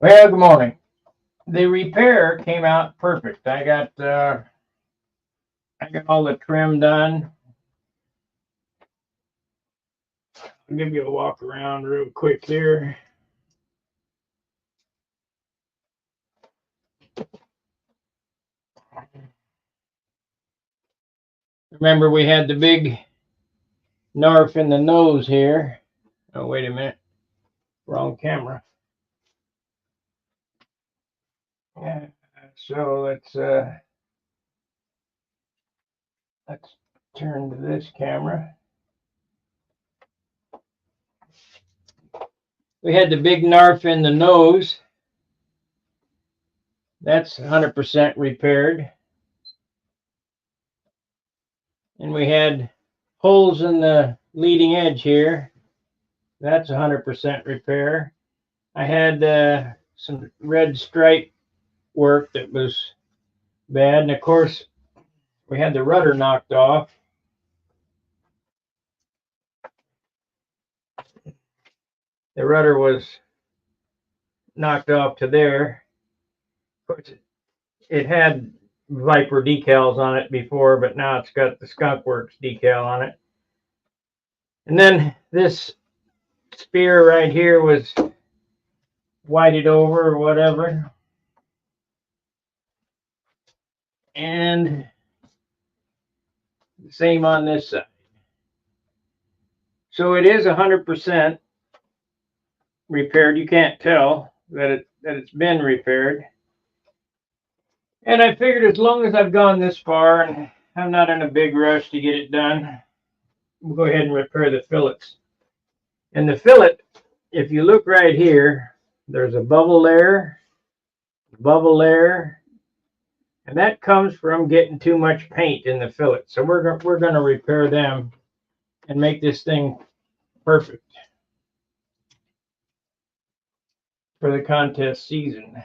Well, good morning. The repair came out perfect. I got all the trim done. I'll give you a walk around real quick here. Remember, we had the big narf in the nose here. Oh, wait a minute. Wrong camera. Yeah. So let's turn to this camera. We had the big narf in the nose. That's 100% repaired. And we had holes in the leading edge here. That's 100% repair. I had some red stripe work that was bad. And of course, we had the rudder knocked off. The rudder was knocked off to there. Of course, it had Viper decals on it before, but now it's got the Skunk Works decal on it. And then this spear right here was whited over or whatever. And the same on this side. So it is 100% repaired. You can't tell that it's been repaired. And I figured as long as I've gone this far and I'm not in a big rush to get it done, we'll go ahead and repair the fillets. And the fillet, if you look right here, there's a bubble layer, and that comes from getting too much paint in the fillet. So we're going to repair them and make this thing perfect for the contest season.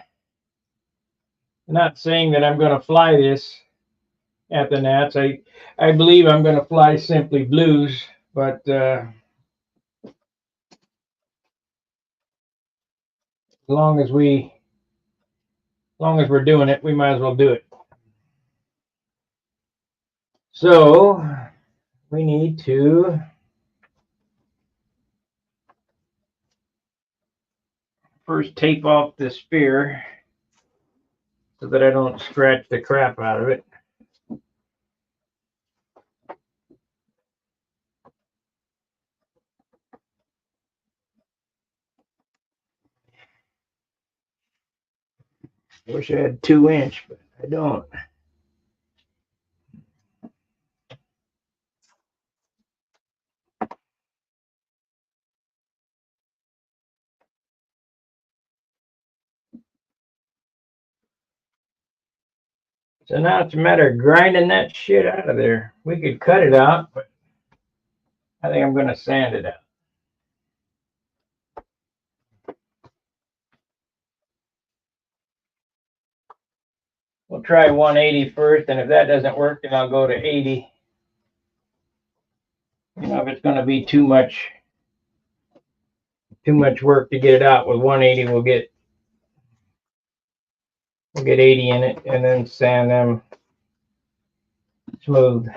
I'm not saying that I'm going to fly this at the Nats. I believe I'm going to fly Simply Blues, but as long as we're doing it, we might as well do it. So we need to first tape off the spear so that I don't scratch the crap out of it. I wish I had 2 inch, but I don't. So now it's a matter of grinding that shit out of there. We could cut it out, but I think I'm going to sand it out. We'll try 180 first, and if that doesn't work, then I'll go to 80. You know, if it's going to be too much work to get it out with 180, we'll get 80 in it, and then sand them smooth.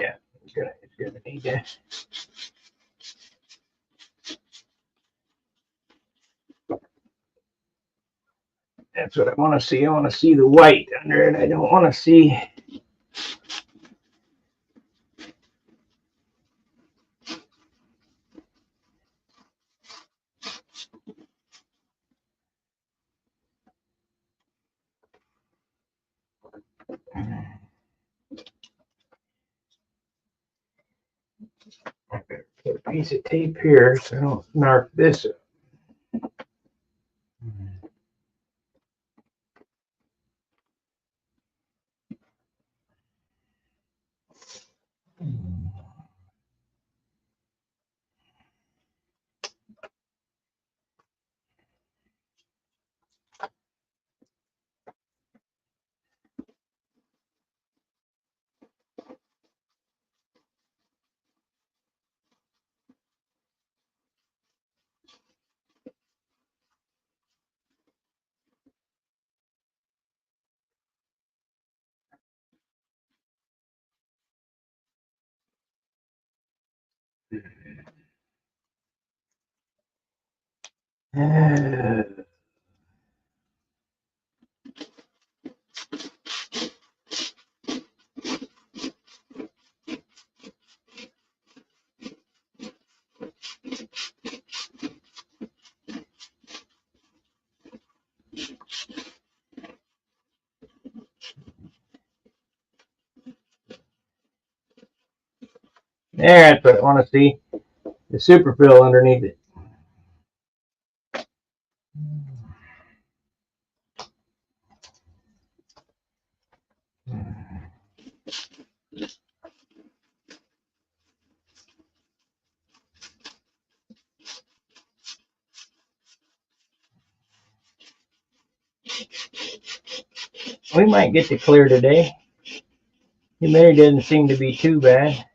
Yeah, it's gonna need that. That's what I want to see. I want to see the white under it. I don't want to see. I better put a piece of tape here so I don't narc this up. There, that's what I want to see. The super fill underneath it. We might get to clear today. Humidity doesn't seem to be too bad.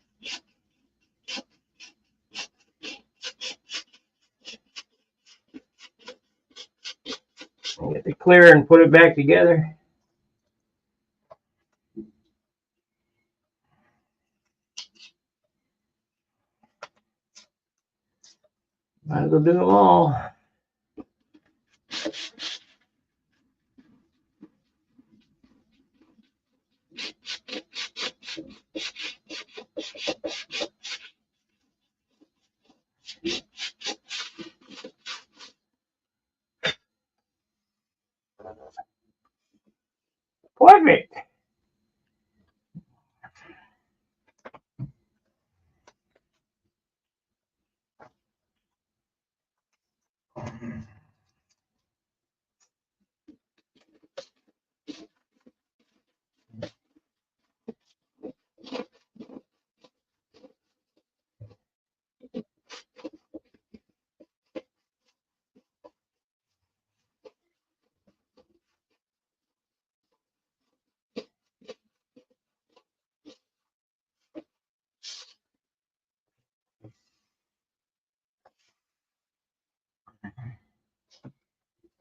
We'll get to clear and put it back together. Might as well do them all. Perfect.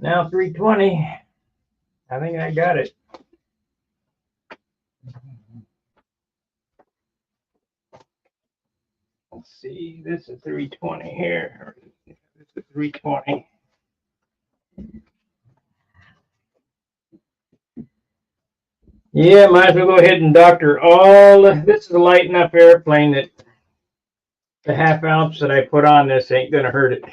Now 320. I think I got it. Let's see. This is 320 here. This is 320. Yeah, might as well go ahead and doctor all. This is a light enough airplane that the half ounce that I put on this ain't gonna hurt it.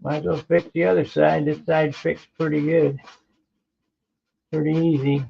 Might as well fix the other side. This side fixed pretty good. Pretty easy.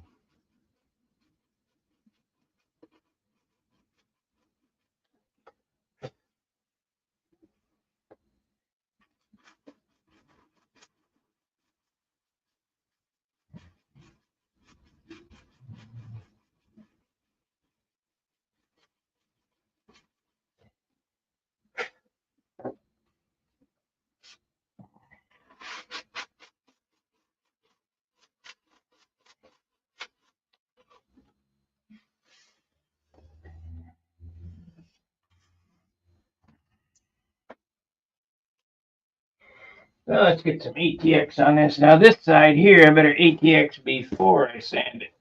Well, let's get some ATX on this. Now this side here, I better ATX before I sand it.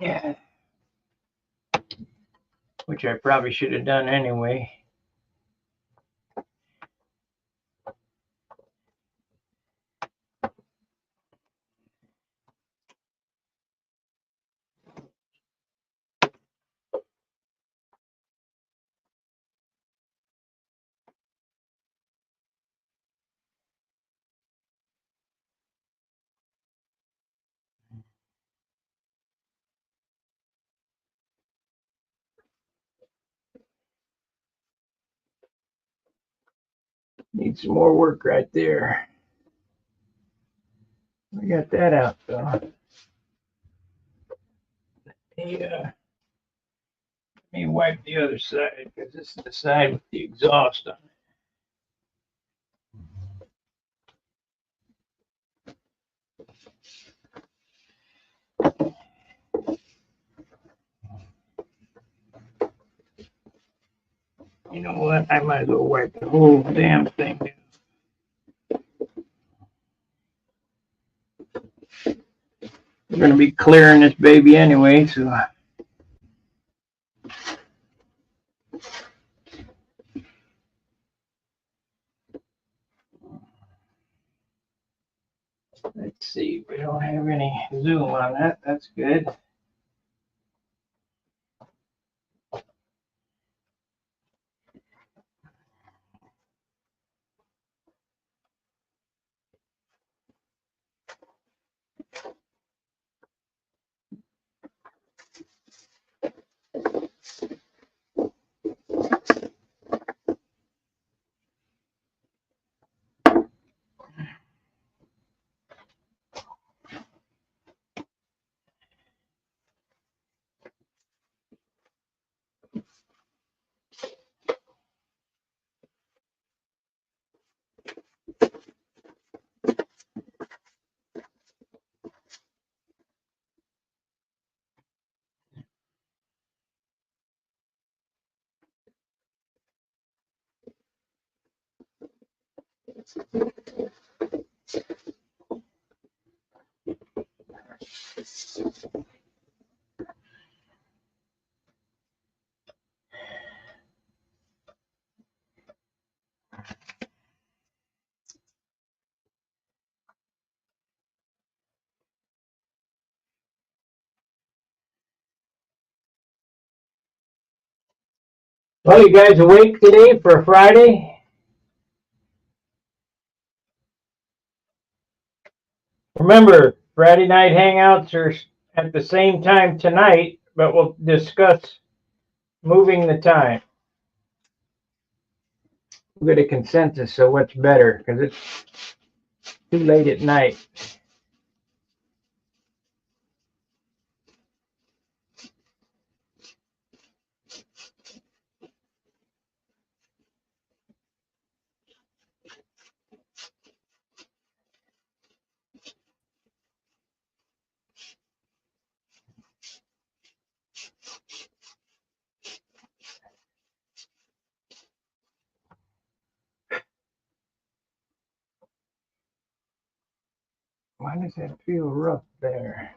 Yeah. Which I probably should have done anyway. Needs some more work right there. We got that out though. Yeah. Let me wipe the other side because this is the side with the exhaust on it. You know what? I might as well wipe the whole damn thing down. We're going to be clearing this baby anyway, so. Let's see, we don't have any zoom on that. That's good. Well, you guys awake today for a Friday? Remember, Friday night hangouts are at the same time tonight, but we'll discuss moving the time. We'll get a consensus, so what's better, because it's too late at night. Why does that feel rough there?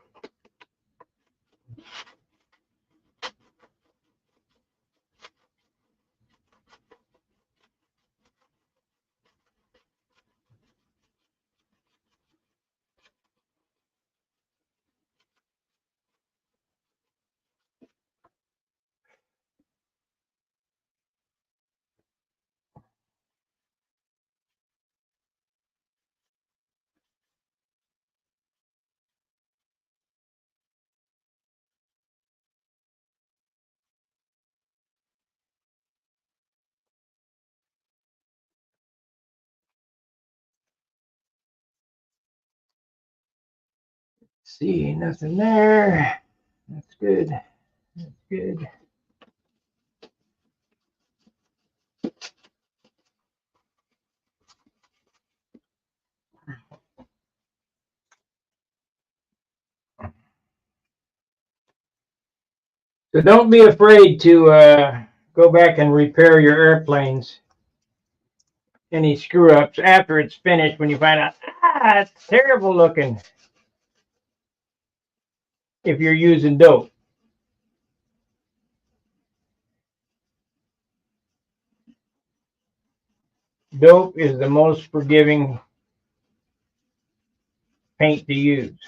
See, nothing there. That's good. That's good. So don't be afraid to go back and repair your airplanes. Any screw ups after it's finished when you find out, it's terrible looking if you're using dope. Dope is the most forgiving paint to use.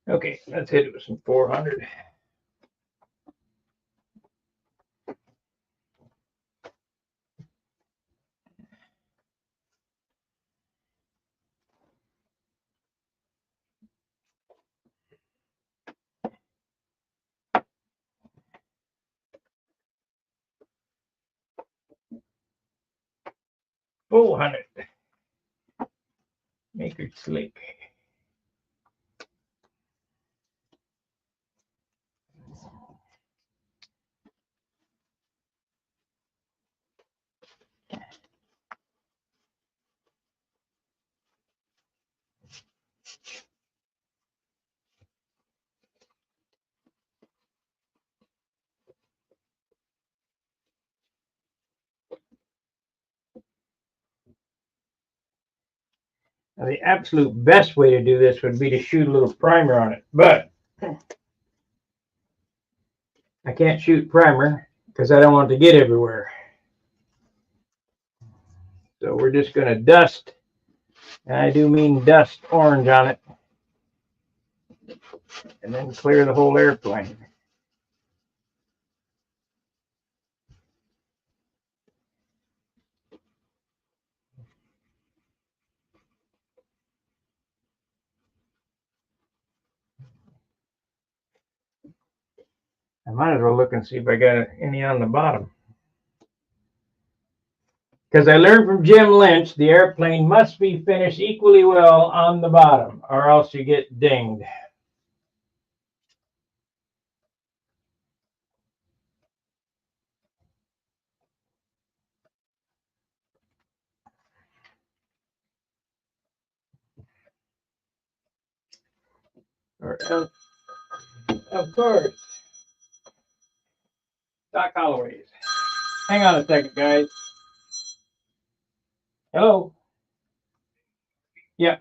Okay, let's hit it with some 400. 400. Make it slick. Now, the absolute best way to do this would be to shoot a little primer on it, but I can't shoot primer because I don't want it to get everywhere. So we're just going to dust, and I do mean dust orange on it, and then clear the whole airplane. I might as well look and see if I got any on the bottom. Because I learned from Jim Lynch, the airplane must be finished equally well on the bottom, or else you get dinged. Or else, of course. Doc Holloway's. Hang on a second, guys. Hello? Yeah.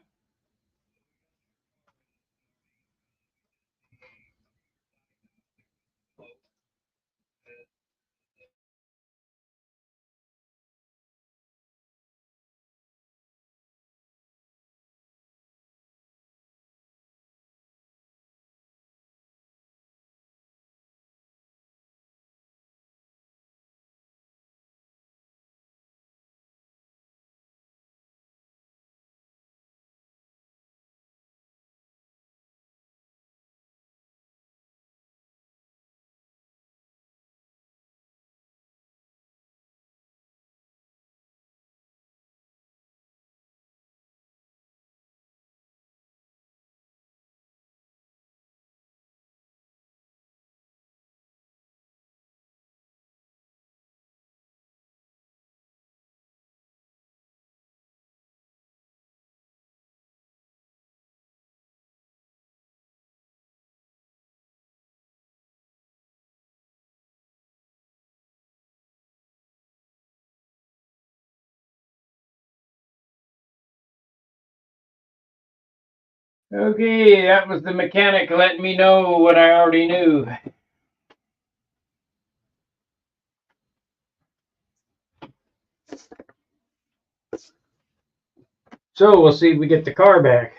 Okay, that was the mechanic letting me know what I already knew. So we'll see if we get the car back.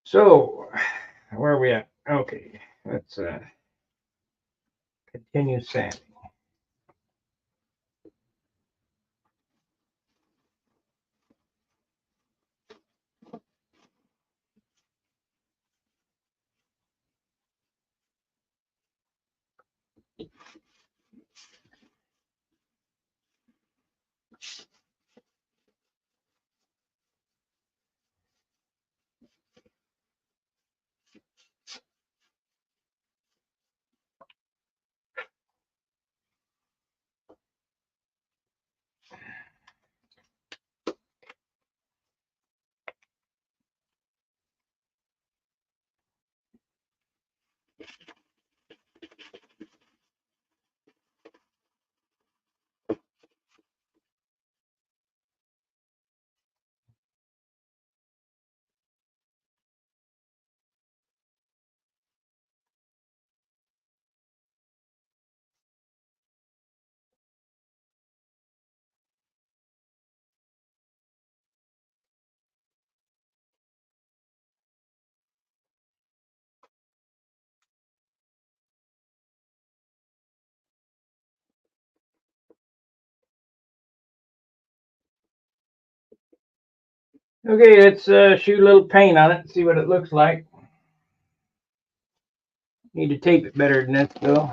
So, where are we at? Okay, let's continue sanding. Okay, let's shoot a little paint on it and see what it looks like. Need to tape it better than this though.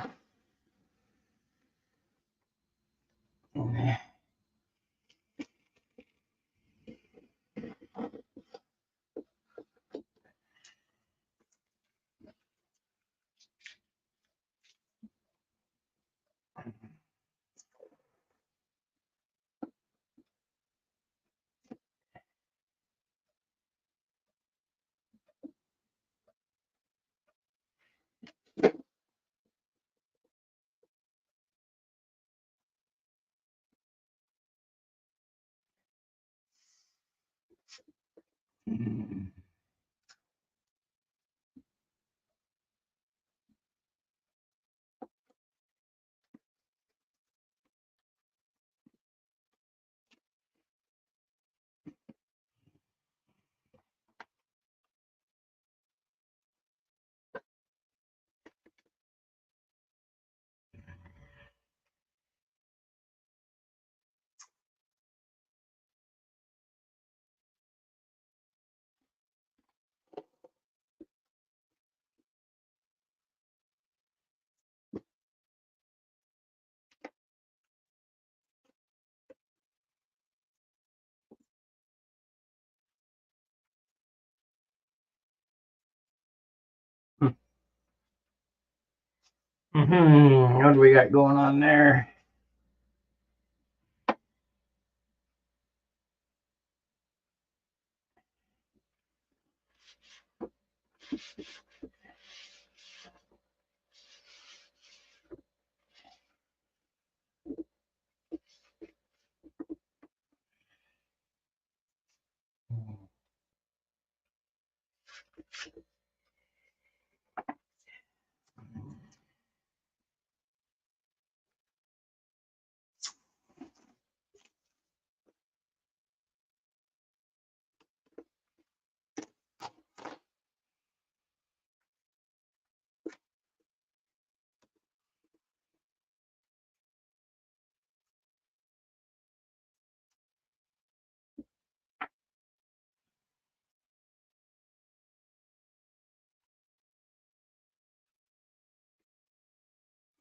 What do we got going on there?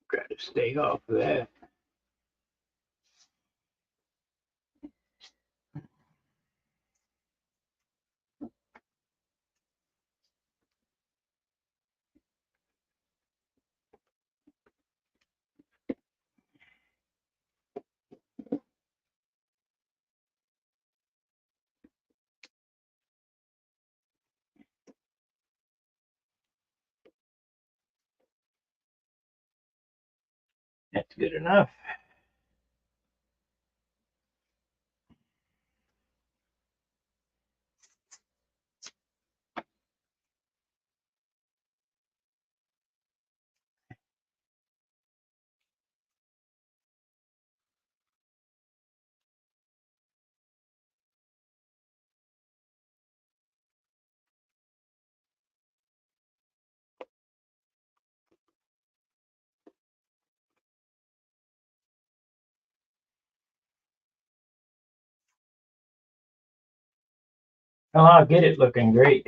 Try to stay off of that. That's good enough. Oh, I'll get it looking great.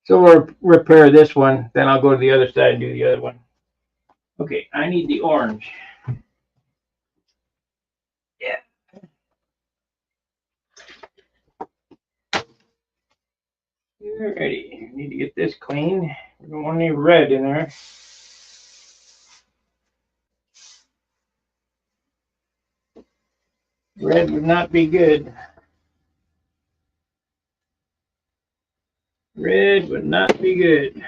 So we'll repair this one, then I'll go to the other side and do the other one. Okay, I need the orange. Yeah. Alrighty, need to get this clean. We don't want any red in there. Red would not be good. Red would not be good.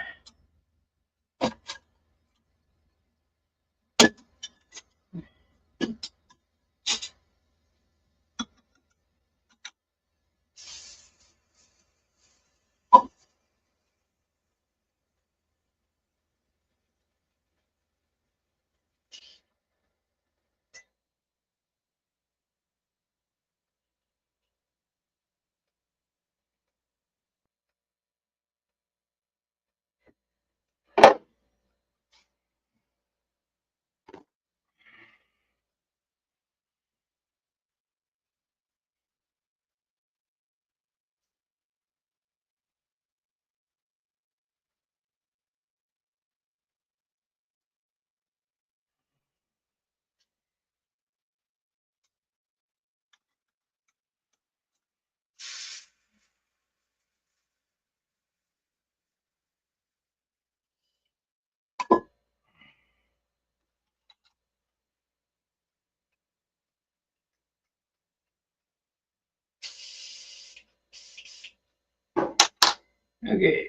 Okay.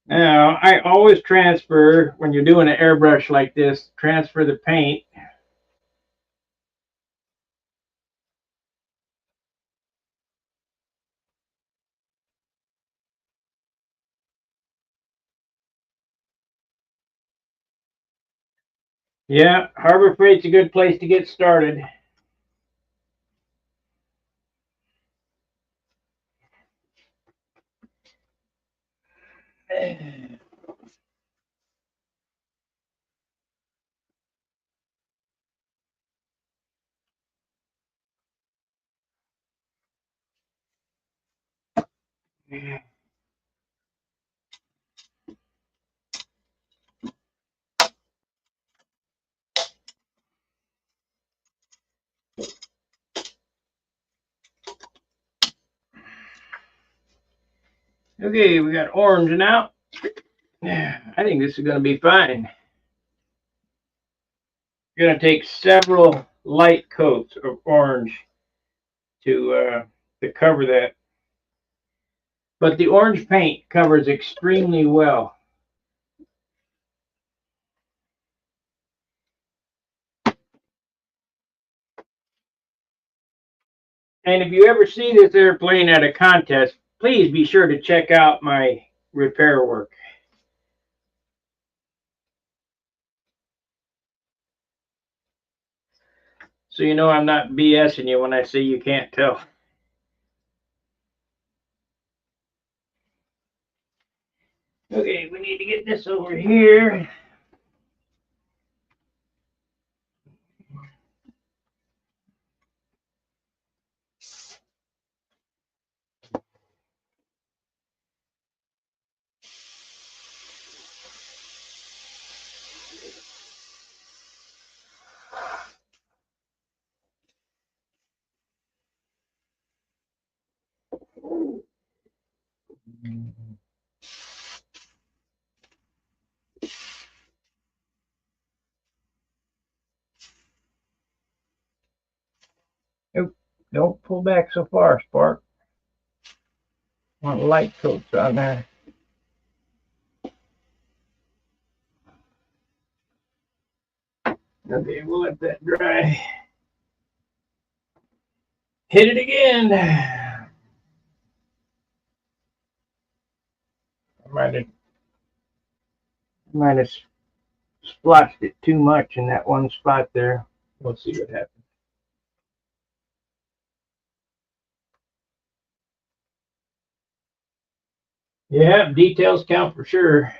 Now, I always transfer, when you're doing an airbrush like this, transfer the paint. Yeah, Harbor Freight's a good place to get started. Okay, we got orange now. I think this is going to be fine. You're going to take several light coats of orange to cover that. But the orange paint covers extremely well. And if you ever see this airplane at a contest, please be sure to check out my repair work. So you know I'm not BSing you when I say you can't tell. Okay, we need to get this over here. Nope, don't pull back so far, Spark. Want light coats on there. Okay, we'll let that dry. Hit it again. I might have splotched it too much in that one spot there. We'll see what happens. Yeah, details count for sure.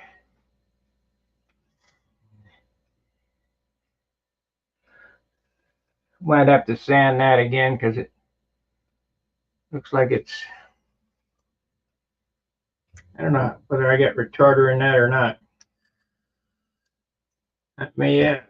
Might have to sand that again because it looks like it's, I don't know whether I got retarder in that or not. That may have.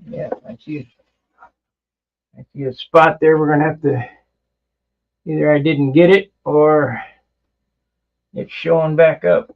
Yeah, I see a spot there. We're gonna have to, either I didn't get it or it's showing back up.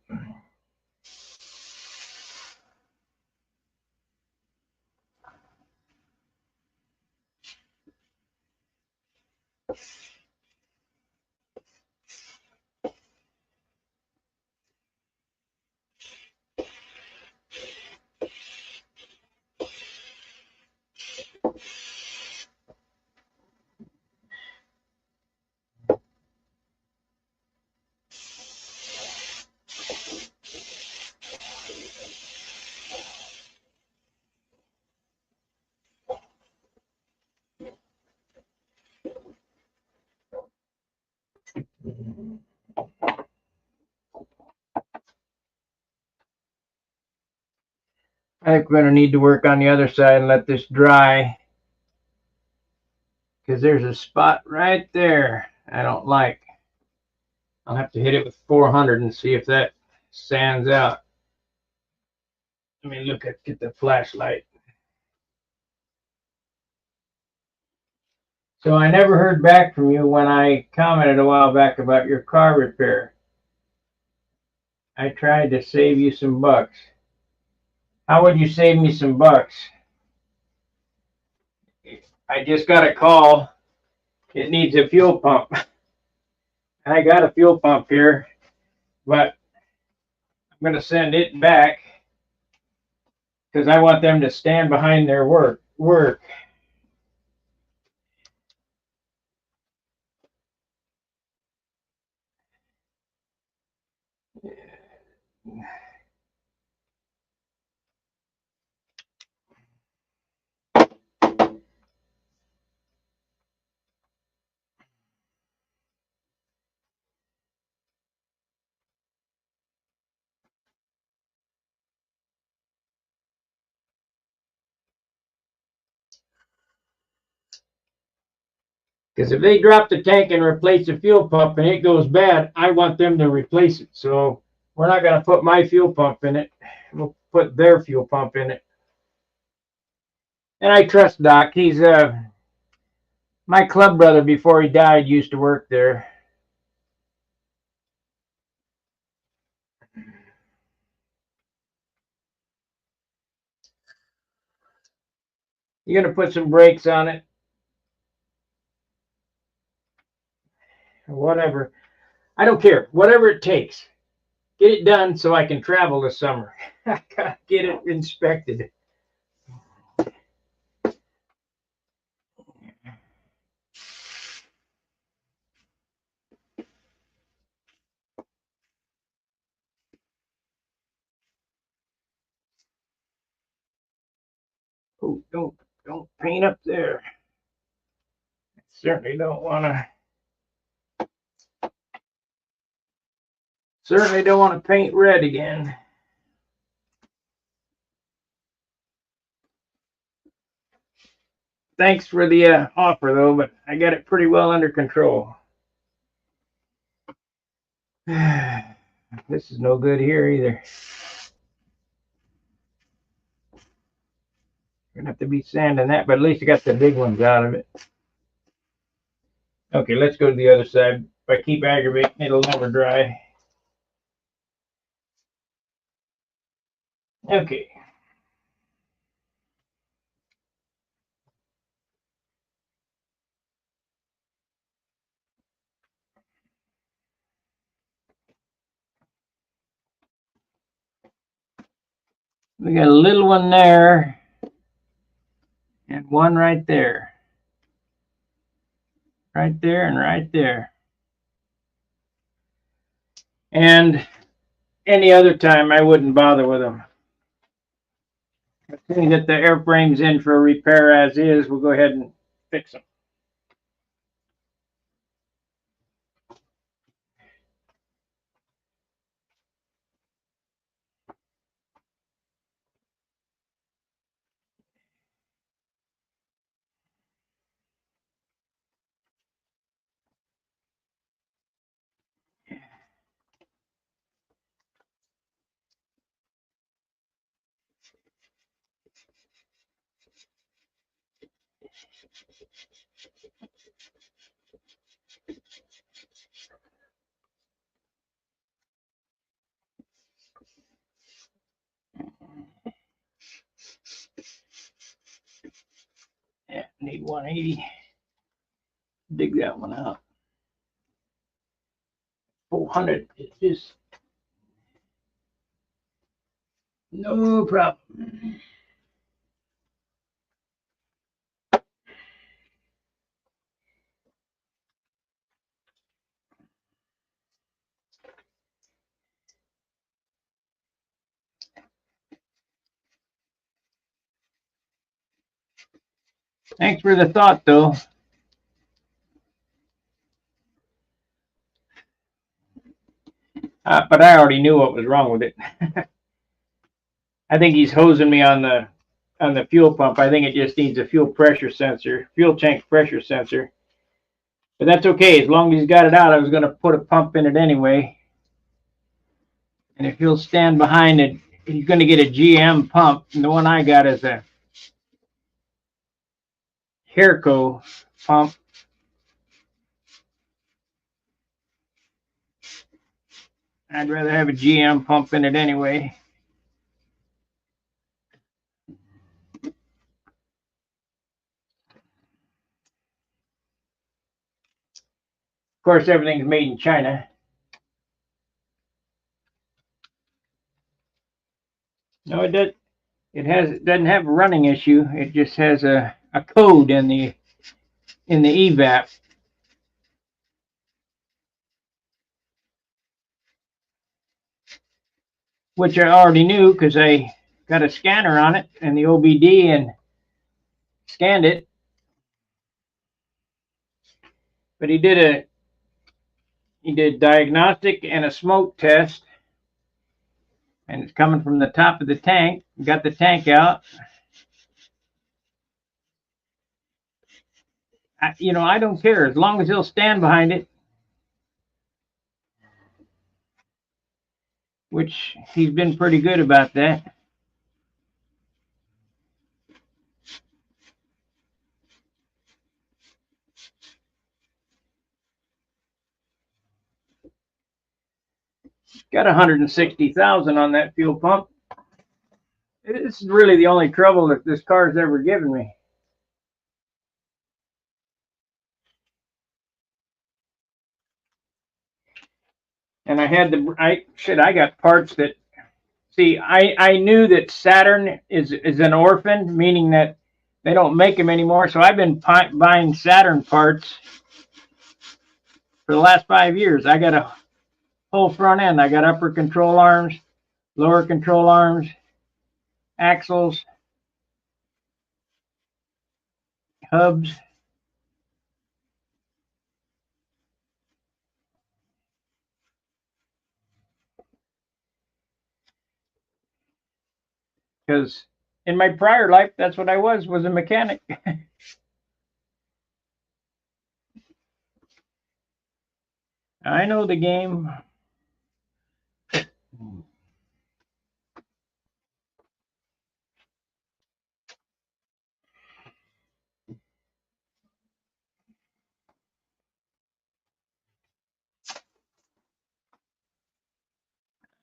I think we're going to need to work on the other side and let this dry, because there's a spot right there I don't like. I'll have to hit it with 400 and see if that sands out. Let me get the flashlight. So I never heard back from you when I commented a while back about your car repair. I tried to save you some bucks. How would you save me some bucks? I just got a call. It needs a fuel pump. I got a fuel pump here, but I'm going to send it back because I want them to stand behind their work. Because if they drop the tank and replace the fuel pump and it goes bad, I want them to replace it. So we're not going to put my fuel pump in it. We'll put their fuel pump in it. And I trust Doc. He's my club brother before he died used to work there. You're going to put some brakes on it. Whatever. I don't care. Whatever it takes. Get it done so I can travel this summer. I gotta get it inspected. Oh, don't paint up there. I certainly don't want to paint red again. Thanks for the offer though, but I got it pretty well under control. This is no good here either. Gonna have to be sanding that, but at least I got the big ones out of it. Okay, let's go to the other side. If I keep aggravating, it'll never dry. Okay. We got a little one there and one right there. Right there and right there. And any other time, I wouldn't bother with them. As soon as the airframe's in for repair as is, we'll go ahead and fix them. Yeah, need 180. Dig that one out. 400 is just no problem. Thanks for the thought, though. But I already knew what was wrong with it. I think he's hosing me on the fuel pump. I think it just needs a fuel pressure sensor, fuel tank pressure sensor. But that's okay, as long as he's got it out. I was going to put a pump in it anyway. And if he'll stand behind it, he's going to get a GM pump. And the one I got is a Herco pump. I'd rather have a GM pump in it anyway. Of course, everything's made in China. No, it does. It doesn't have a running issue. It just has a code in the evap, which I already knew because I got a scanner on it and the OBD and scanned it. But he did diagnostic and a smoke test, and it's coming from the top of the tank. Got the tank out. I don't care as long as he'll stand behind it, which he's been pretty good about that. Got 160,000 on that fuel pump. This is really the only trouble that this car's ever given me. And I got parts that, see, I knew that Saturn is an orphan, meaning that they don't make them anymore. So I've been buying Saturn parts for the last 5 years. I got a whole front end. I got upper control arms, lower control arms, axles, hubs. Because in my prior life, that's what I was a mechanic. I know the game.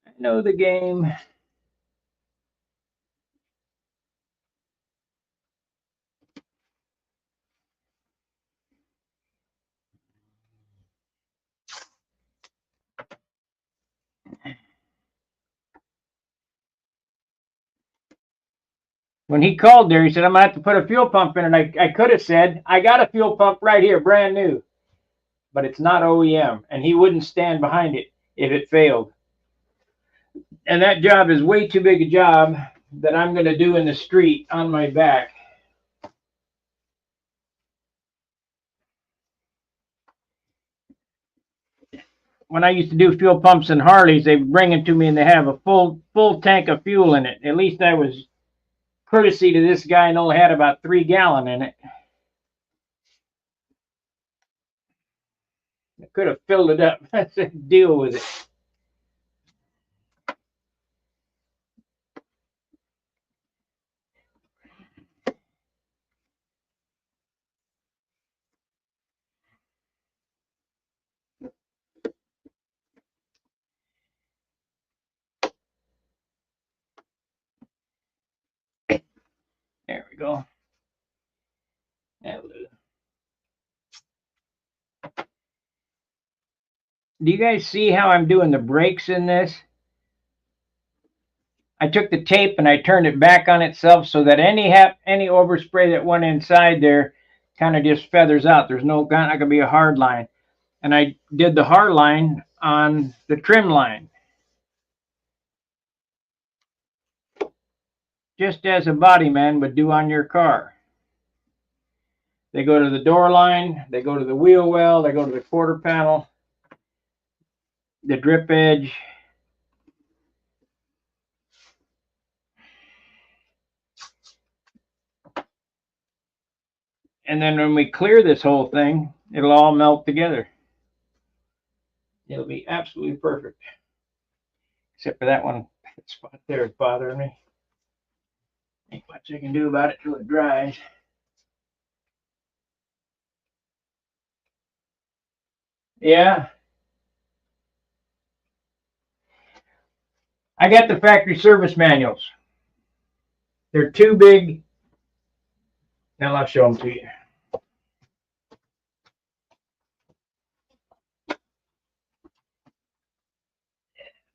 I know the game. When he called there, he said, I'm going to have to put a fuel pump in. And I could have said, I got a fuel pump right here, brand new. But it's not OEM. And he wouldn't stand behind it if it failed. And that job is way too big a job that I'm going to do in the street on my back. When I used to do fuel pumps in Harleys, they bring it to me and they have a full tank of fuel in it. At least I was courtesy to this guy and only had about 3 gallons in it. I could have filled it up. Deal with it. There we go. That'll do. Do you guys see how I'm doing the brakes in this? I took the tape and I turned it back on itself so that any overspray that went inside there kind of just feathers out. There's not going to be a hard line. And I did the hard line on the trim line. Just as a body man would do on your car. They go to the door line, they go to the wheel well, they go to the quarter panel. the drip edge. And then when we clear this whole thing, it'll all melt together. It'll be absolutely perfect. Except for that one spot there is bothering me. Ain't much I can do about it till it dries. Yeah. I got the factory service manuals. They're too big. Now I'll show them to you.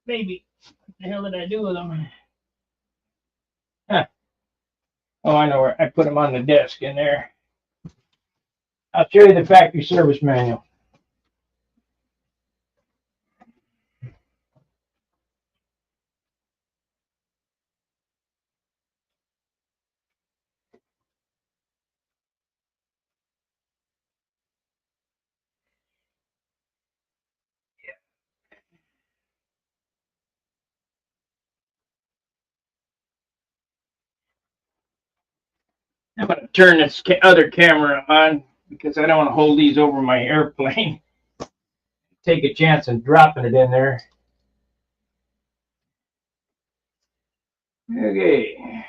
Maybe. What the hell did I do with them? Huh. Oh, I know where I put them on the desk in there. I'll show you the factory service manual. I'm going to turn this other camera on because I don't want to hold these over my airplane. Take a chance on dropping it in there. Okay.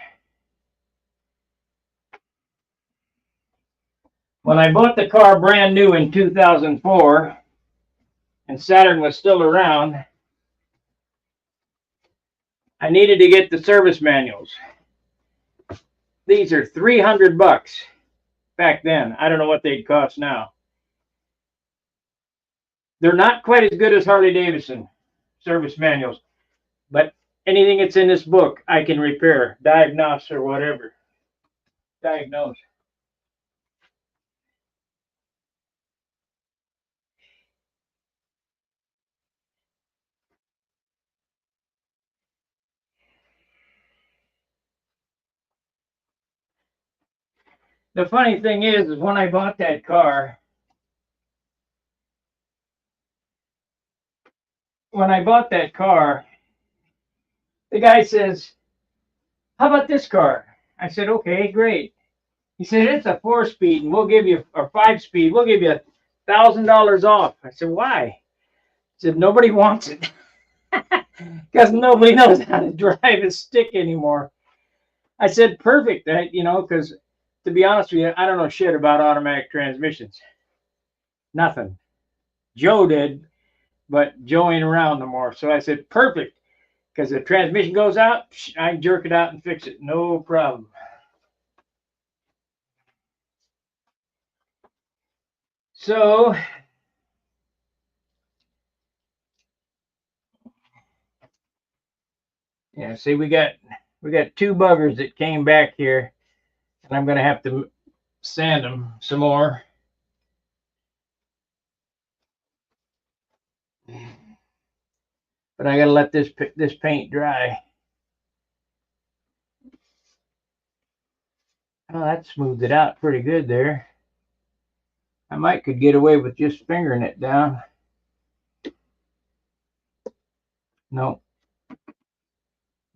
When I bought the car brand new in 2004, and Saturn was still around, I needed to get the service manuals. These are $300 back then. I don't know what they'd cost now. They're not quite as good as Harley-Davidson service manuals, but anything that's in this book, I can repair, diagnose, or whatever. Diagnose. The funny thing is when I bought that car, the guy says, "How about this car?" I said, "Okay, great." He said, "It's a 4-speed, and we'll give you, or 5-speed, we'll give you $1,000 off." I said, "Why?" He said, "Nobody wants it." Because nobody knows how to drive a stick anymore. I said, "Perfect." Because to be honest with you, I don't know shit about automatic transmissions. Nothing. Joe did, but Joe ain't around no more. So I said, "Perfect." Because the transmission goes out, I can jerk it out and fix it. No problem. So, yeah, see, we got 2 buggers that came back here, and I'm going to have to sand them some more. But I got to let this paint dry. Oh, that smoothed it out pretty good there. I could get away with just fingering it down. No,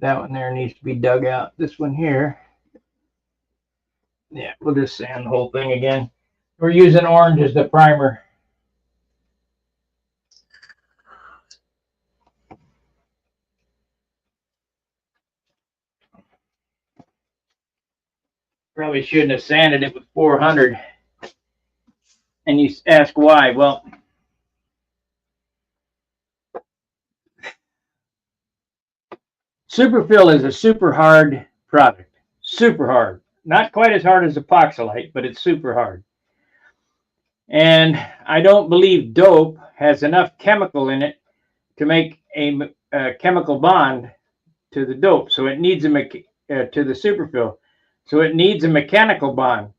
that one there needs to be dug out. This one here, yeah, we'll just sand the whole thing again. We're using orange as the primer. Probably shouldn't have sanded it with 400. And you ask why? Well, Superfill is a super hard product. Super hard. Not quite as hard as epoxylite, but it's super hard. And I don't believe dope has enough chemical in it to make a chemical bond to the dope. So it needs to the superfill. So it needs a mechanical bond.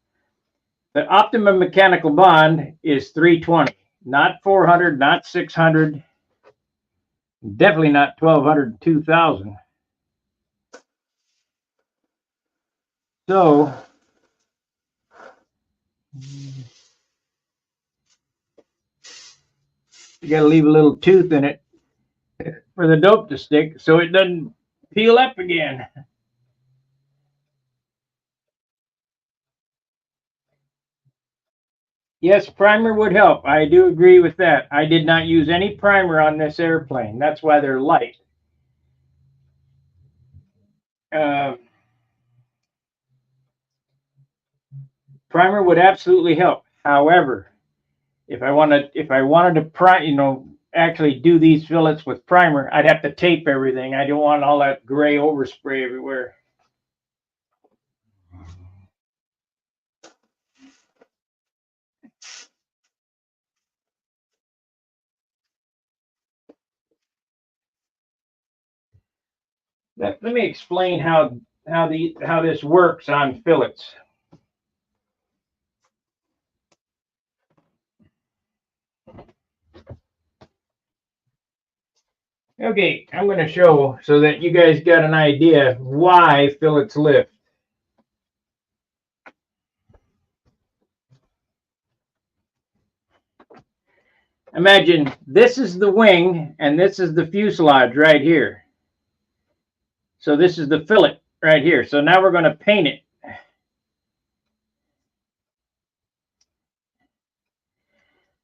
The optimum mechanical bond is 320, not 400, not 600, definitely not 1200, 2000. So you got to leave a little tooth in it for the dope to stick so it doesn't peel up again. Yes, primer would help. I do agree with that. I did not use any primer on this airplane. That's why they're light. Uh, Primer would absolutely help. However, if I wanted to actually do these fillets with primer, I'd have to tape everything. I don't want all that gray overspray everywhere. Let me explain how this works on fillets. Okay, I'm going to show so that you guys got an idea why fillets lift. Imagine this is the wing and this is the fuselage right here. So this is the fillet right here. So now we're going to paint it.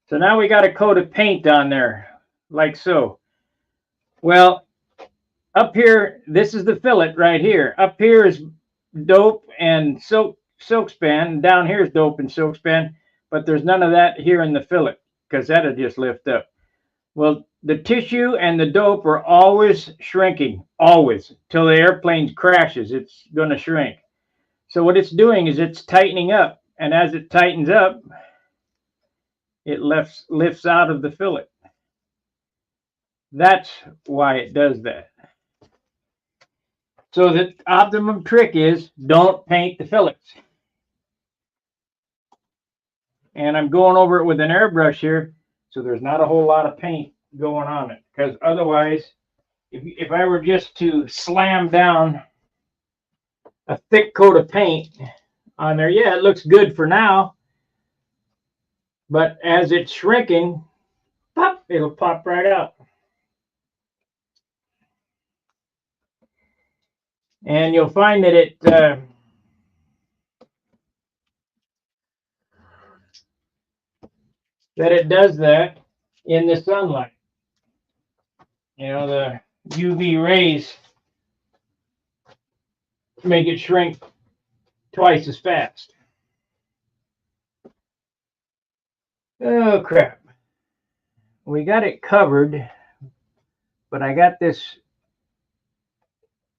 So now we got a coat of paint on there, like so. Well, up here, this is the fillet right here. Up here is dope and silk span. Down here is dope and silk span, but there's none of that here in the fillet because that'll just lift up. Well, the tissue and the dope are always shrinking, always, till the airplane crashes. It's going to shrink. So what it's doing is it's tightening up, and as it tightens up, it lifts out of the fillet. That's why it does that. So the optimum trick is don't paint the fillets. And I'm going over it with an airbrush here, so there's not a whole lot of paint going on it. Because otherwise, if I were just to slam down a thick coat of paint on there, yeah, it looks good for now. But as it's shrinking, pop, it'll pop right out. And you'll find that it does that in the sunlight. You know, the UV rays make it shrink twice as fast. Oh, crap. We got it covered, but I got this.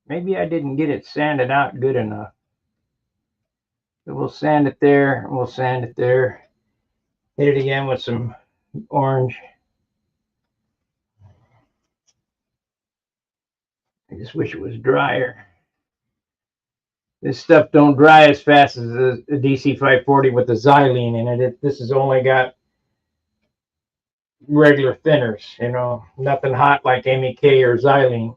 Maybe I didn't get it sanded out good enough. So we'll sand it there. We'll sand it there. Hit it again with some orange. I just wish it was drier. This stuff don't dry as fast as the DC 540 with the xylene in it. This has only got regular thinners, you know, nothing hot like MEK or xylene.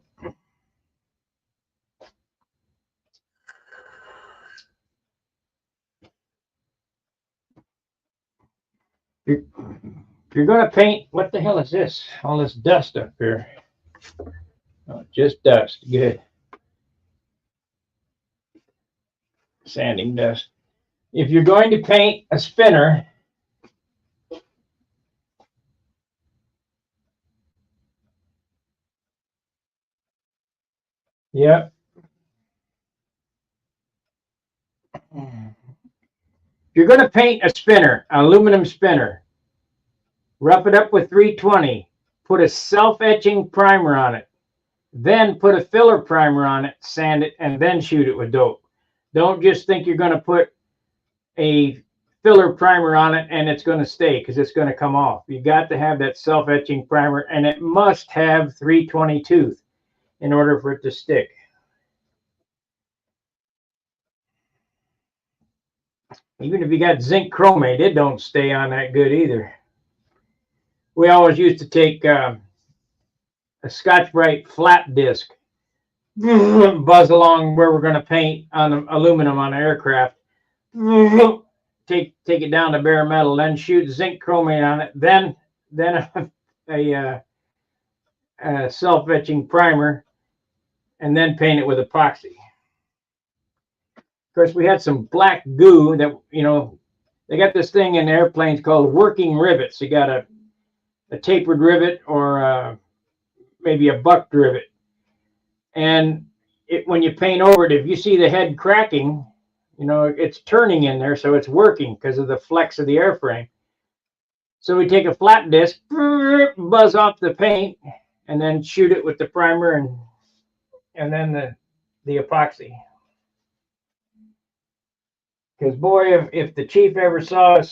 If you're going to paint, what the hell is this? All this dust up here. Oh, just dust. Good. Sanding dust. If you're going to paint a spinner, yep. If you're going to paint a spinner, an aluminum spinner, rough it up with 320, put a self-etching primer on it, then put a filler primer on it, sand it, and then shoot it with dope. Don't just think you're going to put a filler primer on it and it's going to stay, because it's going to come off. You got to have that self-etching primer, and it must have 320 tooth in order for it to stick. Even if you got zinc chromate, it don't stay on that good either. We always used to take a Scotch-Brite flat disc, buzz along where we're going to paint on aluminum on an aircraft, take it down to bare metal, then shoot zinc chromate on it, then a self-etching primer and then paint it with epoxy. Of course, we had some black goo that, they got this thing in airplanes called working rivets. You got a tapered rivet or maybe a buck rivet. And when you paint over it, if you see the head cracking, it's turning in there, so it's working because of the flex of the airframe. So we take a flat disc, buzz off the paint, and then shoot it with the primer and then the epoxy. Because boy, if the chief ever saw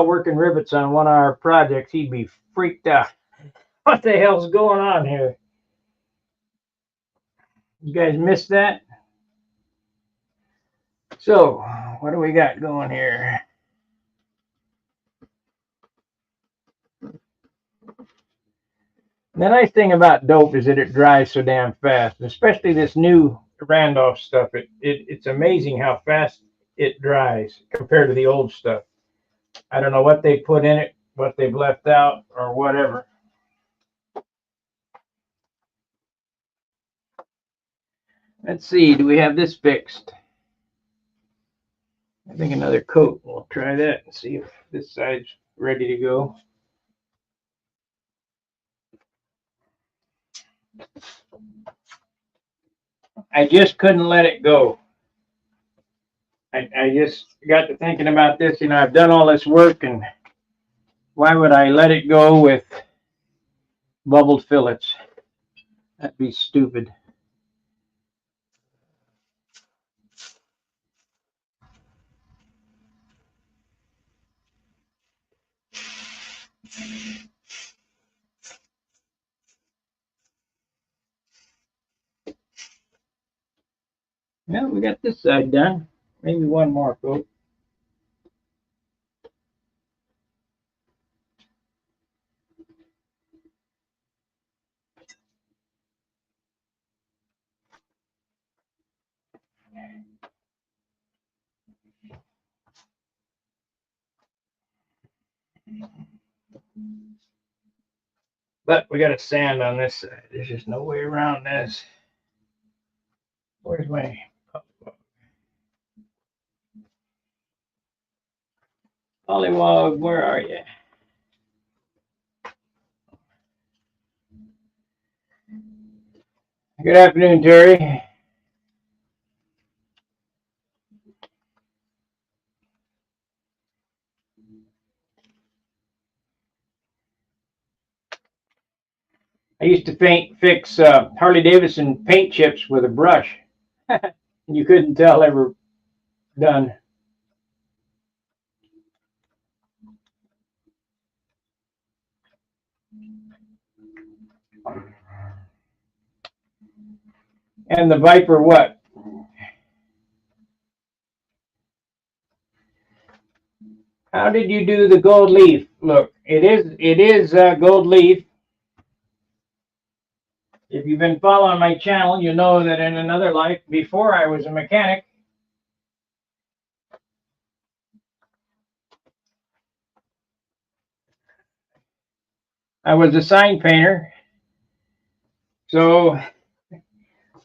working rivets on one of our projects, he'd be freaked out. What the hell's going on here? You guys missed that? So, what do we got going here? The nice thing about dope is that it dries so damn fast, especially this new Randolph stuff. It's amazing how fast it dries compared to the old stuff. I don't know what they put in it, what they've left out, or whatever. Let's see, do we have this fixed? I think another coat. We'll try that and see if this side's ready to go. I just couldn't let it go. I just got to thinking about this. I've done all this work, and why would I let it go with bubbled fillets? That'd be stupid. Well, we got this side done. Maybe one more coat. But we got to sand on this side. There's just no way around this. Where's my Pollywog? Where are you? Good afternoon, Terry. I used to fix Harley Davidson paint chips with a brush. You couldn't tell they were done. And the Viper what? How did you do the gold leaf? Look, it is gold leaf. If you've been following my channel, you know that in another life, before I was a mechanic, I was a sign painter. So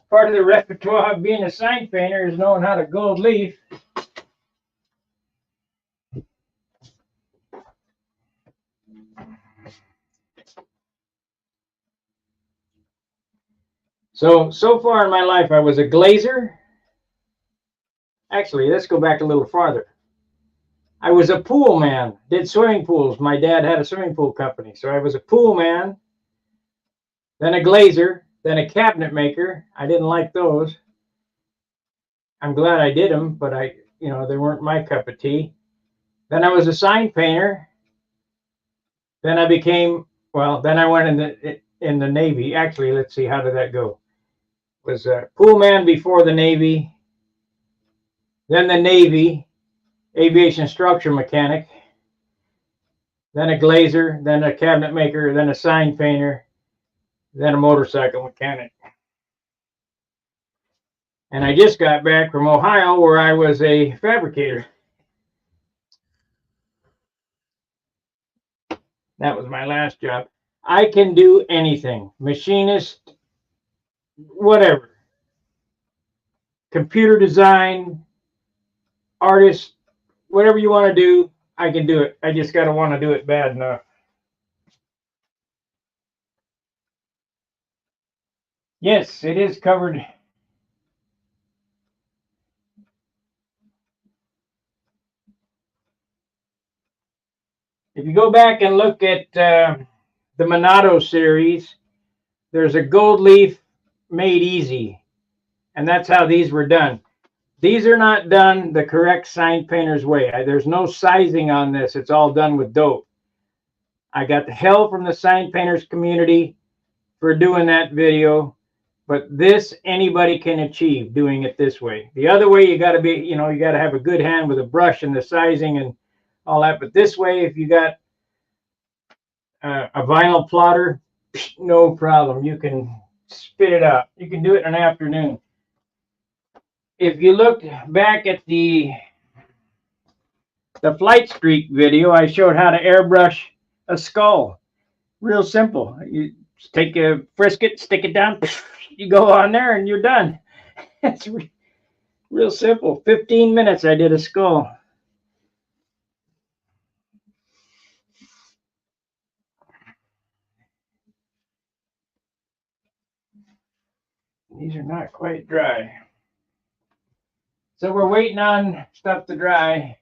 part of the repertoire of being a sign painter is knowing how to gold leaf. So far in my life, I was a glazer. Actually, let's go back a little farther. I was a pool man, did swimming pools. My dad had a swimming pool company. So I was a pool man, then a glazer, then a cabinet maker. I didn't like those. I'm glad I did them, but they weren't my cup of tea. Then I was a sign painter. Then I went in the Navy. Actually, let's see, how did that go? Was a pool man before the Navy, then the Navy, aviation structure mechanic, then a glazer, then a cabinet maker, then a sign painter, then a motorcycle mechanic. And I just got back from Ohio, where I was a fabricator. That was my last job. I can do anything. Machinist, whatever. Computer design, artist, whatever you want to do, I can do it. I just got to want to do it bad enough. Yes, it is covered. If you go back and look at the Monado series, there's a gold leaf made easy, and that's how these were done. These are not done the correct sign painter's way. There's no sizing on this. It's all done with dope. I got the hell from the sign painters community for doing that video, but this anybody can achieve doing it this way. The other way, you got to be, you got to have a good hand with a brush and the sizing and all that. But this way, if you got a vinyl plotter, no problem. You can spit it out. You can do it in an afternoon. If you look back at the Flight Streak video, I showed how to airbrush a skull. Real simple. You take a frisket, stick it down, you go on there, and you're done. It's real simple. 15 minutes I did a skull. These are not quite dry. So we're waiting on stuff to dry.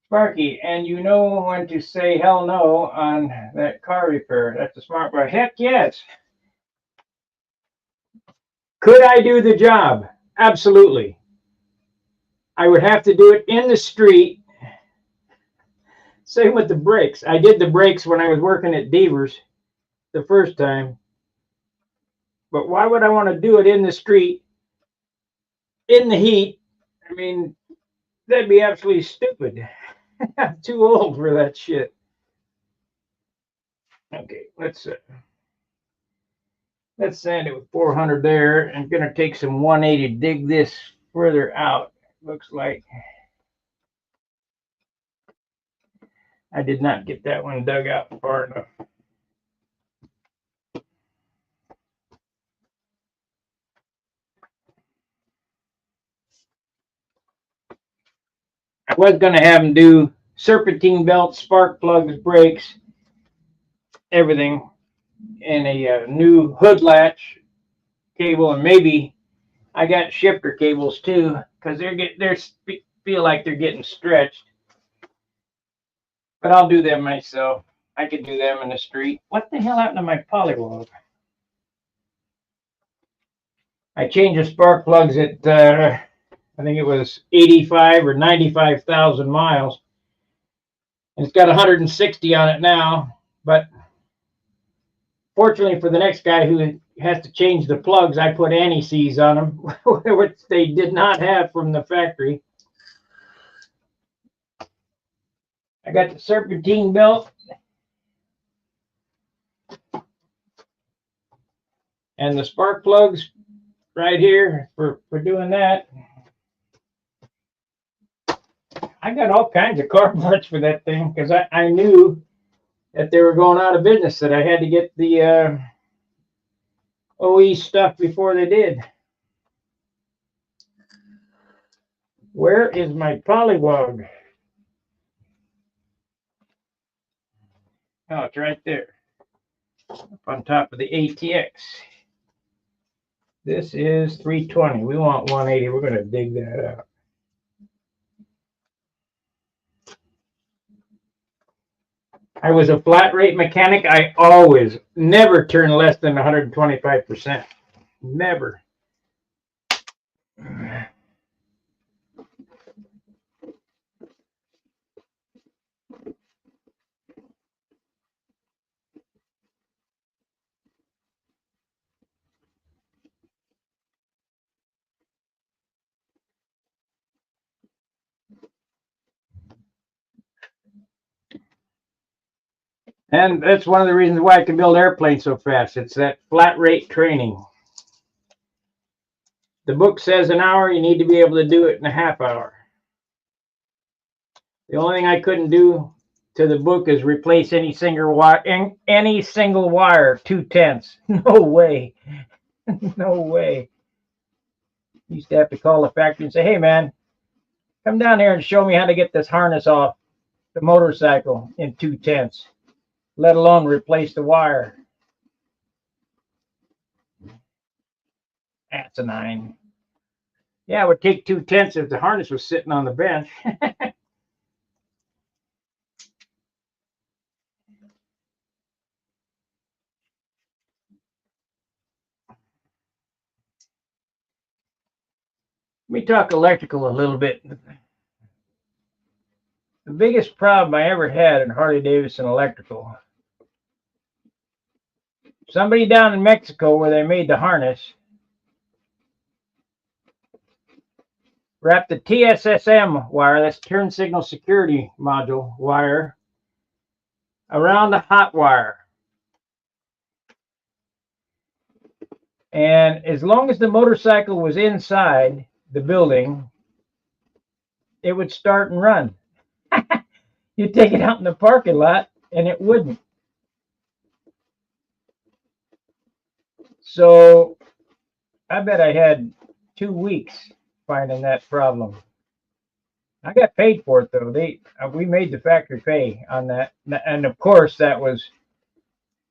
Sparky, and you know when to say hell no on that car repair. That's a smart boy. Heck yes. Could I do the job? Absolutely. I would have to do it in the street. Same with the brakes. I did the brakes when I was working at Devers the first time. But why would I want to do it in the street, in the heat? I mean, that'd be absolutely stupid. I'm too old for that shit. Okay, let's sand it with 400 there. I'm gonna take some 180 to dig this further out. Looks like I did not get that one dug out far enough. I was gonna have them do serpentine belts, spark plugs, brakes, everything, and a new hood latch cable, and maybe I got shifter cables too, because they're feel like they're getting stretched. But I'll do them myself. I could do them in the street. What the hell happened to my polywog? I changed the spark plugs at I think it was 85 or 95,000 miles. And it's got 160 on it now, but fortunately for the next guy who has to change the plugs, I put anti-seize on them, which they did not have from the factory. I got the serpentine belt and the spark plugs right here for doing that. I got all kinds of car parts for that thing because I knew that they were going out of business, that I had to get the OE stuff before they did. Where is my polywog? Oh, it's right there, up on top of the ATX. This is 320. We want 180. We're going to dig that out. I was a flat rate mechanic. I always never turn less than 125%. Never. And that's one of the reasons why I can build airplanes so fast. It's that flat rate training. The book says an hour, you need to be able to do it in a half hour. The only thing I couldn't do to the book is replace any single wire, 2/10. No way. No way. Used to have to call the factory and say, hey man, come down here and show me how to get this harness off the motorcycle in 2/10, let alone replace the wire. Asinine. Yeah, it would take 2/10 if the harness was sitting on the bench. Let me talk electrical a little bit. The biggest problem I ever had in Harley-Davidson electrical, somebody down in Mexico where they made the harness wrapped the TSSM wire, that's turn signal security module wire, around the hot wire. And as long as the motorcycle was inside the building, it would start and run. You'd take it out in the parking lot and it wouldn't. So I bet I had 2 weeks finding that problem. I got paid for it though. We made the factory pay on that, and of course that was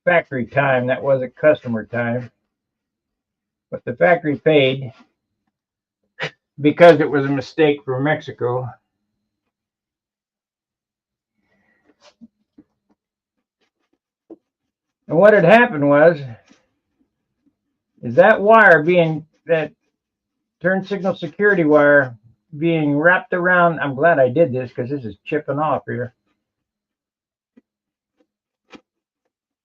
factory time. That wasn't customer time. But the factory paid because it was a mistake from Mexico. And what had happened was, is that wire that turn signal security wire being wrapped around, I'm glad I did this because this is chipping off here.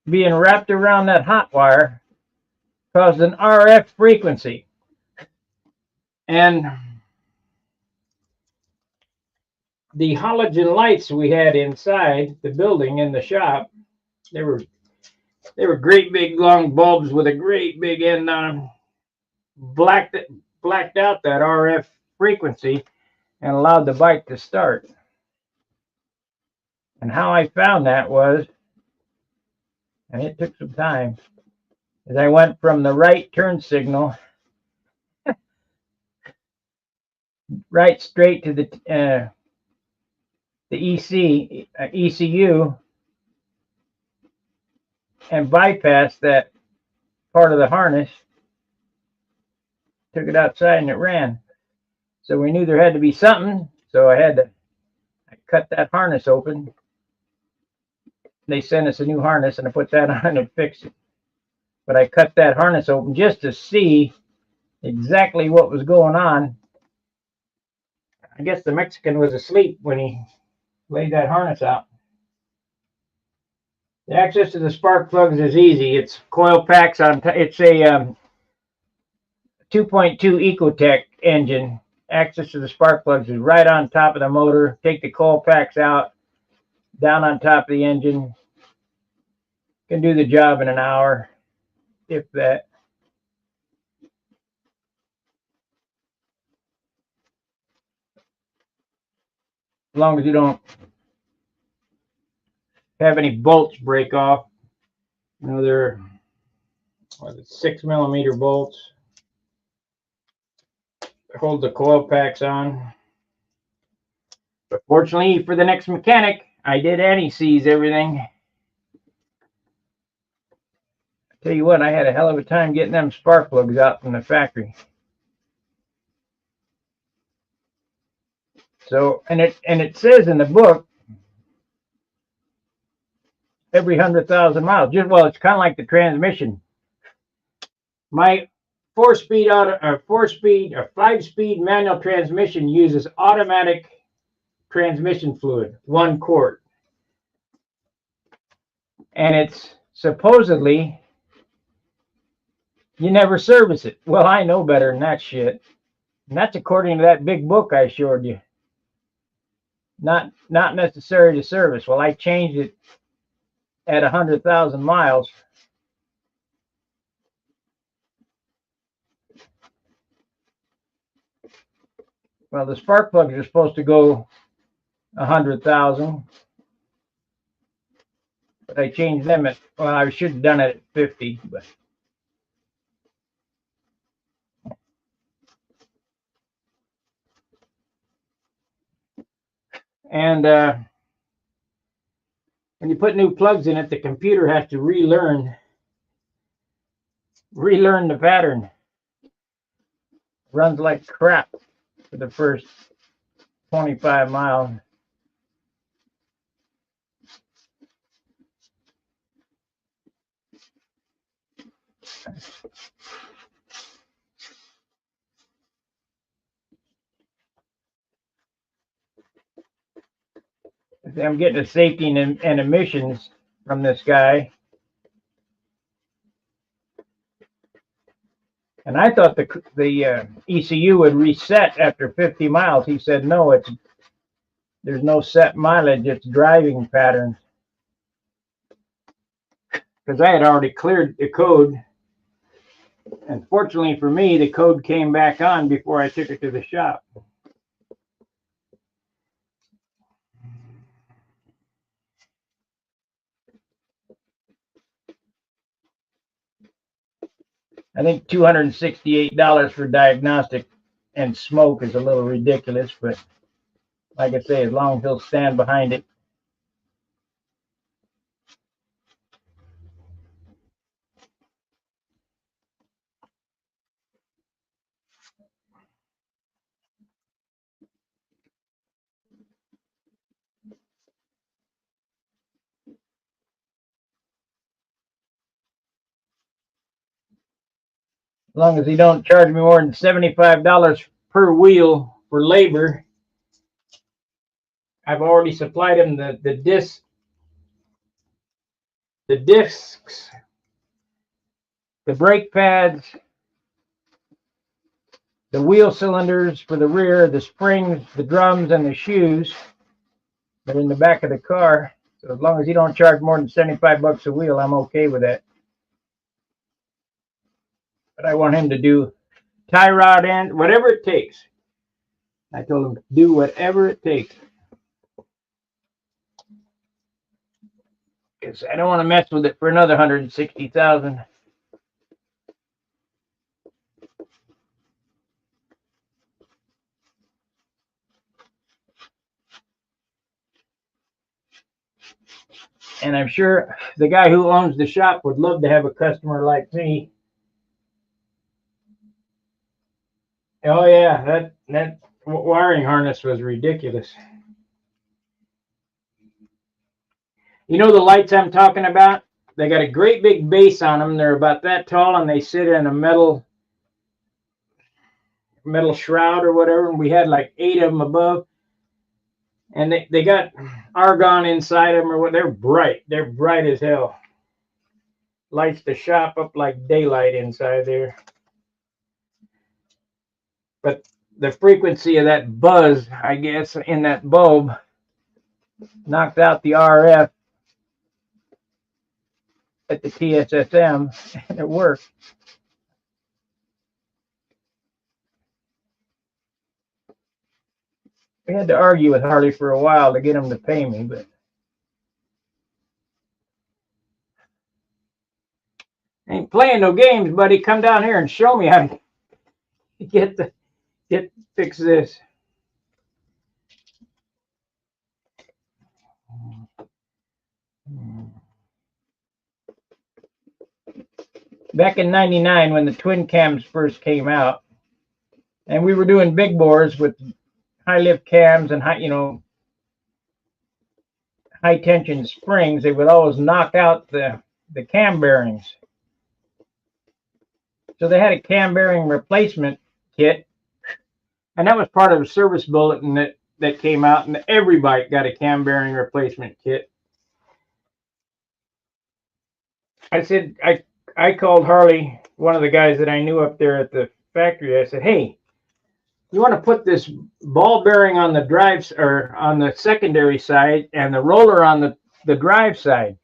Being wrapped around that hot wire caused an RF frequency. And the halogen lights we had inside the building in the shop, they were great big long bulbs with a great big end on them, blacked out that RF frequency and allowed the bike to start. And how I found that was, and it took some time, is I went from the right turn signal right straight to the ECU and bypassed that part of the harness, took it outside and it ran. So we knew there had to be something, so I cut that harness open. They sent us a new harness and I put that on and fixed it. But I cut that harness open just to see exactly what was going on. I guess the Mexican was asleep when he laid that harness out. The access to the spark plugs is easy. It's coil packs on. It's a 2.2 Ecotech engine. Access to the spark plugs is right on top of the motor. Take the coil packs out, down on top of the engine. Can do the job in an hour, if that. As long as you don't have any bolts break off. You know, they're 6mm bolts. Hold the coil packs on. But fortunately for the next mechanic, I did anti-seize everything. I tell you what, I had a hell of a time getting them spark plugs out from the factory. So, and it says in the book, every 100,000 miles. Well, it's kind of like the transmission. My 5-speed manual transmission uses automatic transmission fluid, 1 quart. And it's supposedly, you never service it. Well, I know better than that shit. And that's according to that big book I showed you. Not necessary to service. Well, I changed it at 100,000 miles. Well, the spark plugs are supposed to go 100,000. But I changed them at, well, I should have done it at 50, but. And when you put new plugs in it, the computer has to relearn the pattern. Runs like crap for the first 25 miles. I'm getting a safety and emissions from this guy. And I thought the ECU would reset after 50 miles. He said, no, there's no set mileage. It's driving patterns. Because I had already cleared the code. And fortunately for me, the code came back on before I took it to the shop. I think $268 for diagnostic and smoke is a little ridiculous, but like I say, as long as he'll stand behind it. As long as he don't charge me more than $75 per wheel for labor. I've already supplied him the discs, the brake pads, the wheel cylinders for the rear, the springs, the drums, and the shoes that are in the back of the car. So as long as he don't charge more than 75 bucks a wheel, I'm okay with that. But I want him to do tie rod end, whatever it takes. I told him do whatever it takes. Because I don't want to mess with it for another $160,000. And I'm sure the guy who owns the shop would love to have a customer like me. Oh yeah, that wiring harness was ridiculous. You know the lights I'm talking about? They got a great big base on them. They're about that tall, and they sit in a metal shroud or whatever. And we had like 8 of them above, and they got argon inside them, or what? They're bright. They're bright as hell. Lights the shop up like daylight inside there. But the frequency of that buzz, I guess, in that bulb knocked out the RF at the TSSM, and it worked. We had to argue with Harley for a while to get him to pay me, but ain't playing no games, buddy. Come down here and show me how to fix this. Back in '99, when the twin cams first came out, and we were doing big bores with high lift cams and high tension springs, they would always knock out the cam bearings. So they had a cam bearing replacement kit, and that was part of a service bulletin that came out, and every bike got a cam bearing replacement kit. I said, I called Harley, one of the guys that I knew up there at the factory. I said, hey, you want to put this ball bearing on the drive or on the secondary side and the roller on the drive side.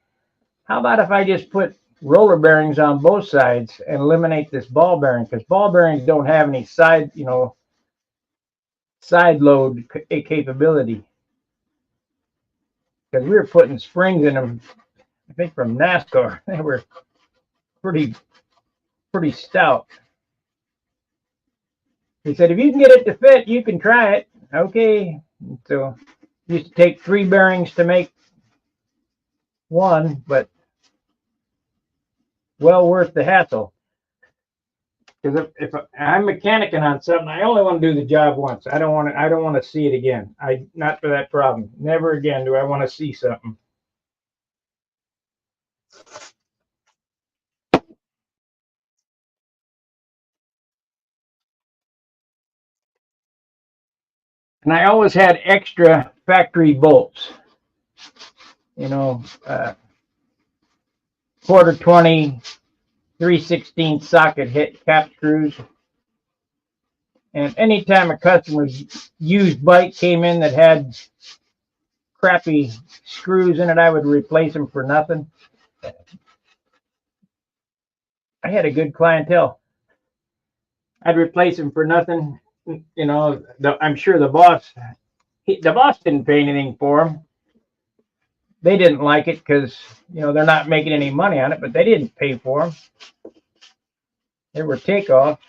How about if I just put roller bearings on both sides and eliminate this ball bearing? Because ball bearings don't have any side load capability. Because we were putting springs in them. I think from NASCAR. They were pretty stout. He said, if you can get it to fit, you can try it. Okay. So used to take 3 bearings to make one, but well worth the hassle. Because if I'm mechanicking on something, I only want to do the job once. I don't want to see it again. Not for that problem. Never again do I want to see something. And I always had extra factory bolts. You know, quarter 20, 3/16 socket hit cap screws. And anytime a customer's used bike came in that had crappy screws in it, I would replace them for nothing. I had a good clientele. I'd replace them for nothing. You know, I'm sure the boss didn't pay anything for them. They didn't like it because, you know, they're not making any money on it, but they didn't pay for them. They were takeoff.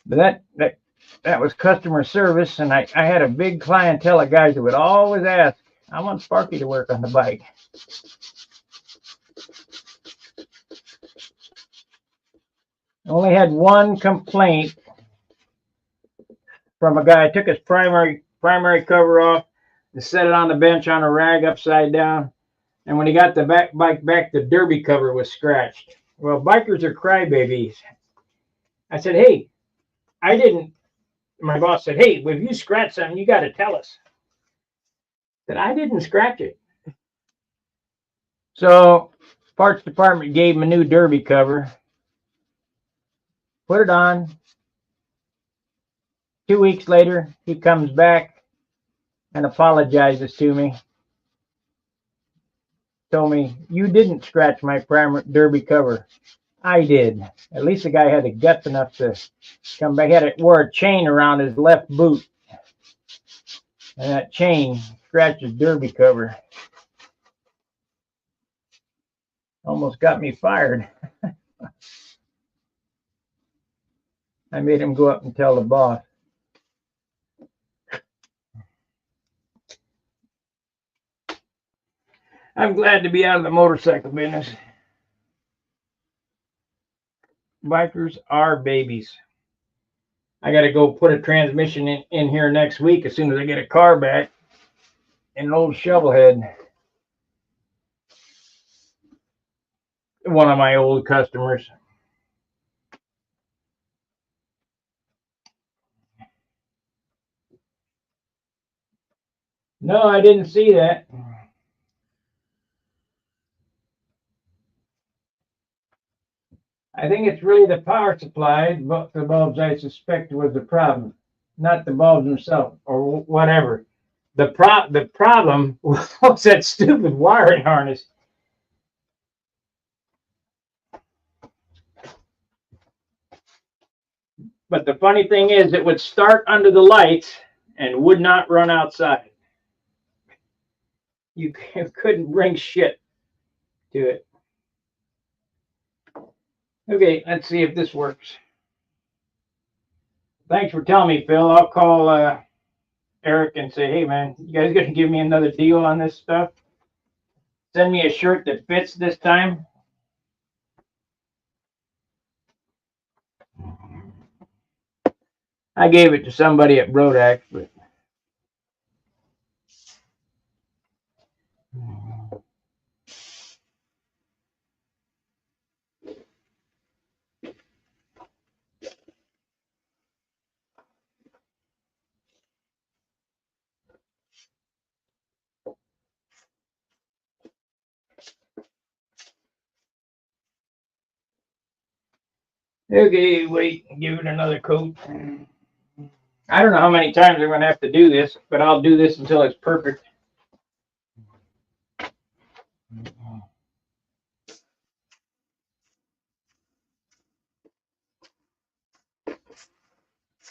But that was customer service, and I had a big clientele of guys that would always ask, I want Sparky to work on the bike. I only had one complaint from a guy. I took his primary cover off and set it on the bench on a rag upside down. And when he got the bike back, the derby cover was scratched. Well, bikers are crybabies. I said, hey, I didn't. My boss said, hey, if you scratch something, you got to tell us. I said, I didn't scratch it. So parts department gave him a new derby cover. Put it on. 2 weeks later, he comes back and apologizes to me. Told me, you didn't scratch my primary derby cover. I did. At least the guy had the guts enough to come back. Wore a chain around his left boot. And that chain scratched his derby cover. Almost got me fired. I made him go up and tell the boss. I'm glad to be out of the motorcycle business. Bikers are babies. I got to go put a transmission in here next week as soon as I get a car back. And an old shovelhead. One of my old customers. No, I didn't see that. I think it's really the power supply, but the bulbs I suspect was the problem, not the bulbs themselves or whatever. The problem was that stupid wiring harness. But the funny thing is, it would start under the lights and would not run outside. You couldn't bring shit to it. Okay, let's see if this works. Thanks for telling me, Phil. I'll call Eric and say, hey, man, you guys going to give me another deal on this stuff? Send me a shirt that fits this time. I gave it to somebody at Brodax, but okay, wait, give it another coat. I don't know how many times I'm going to have to do this, but I'll do this until it's perfect.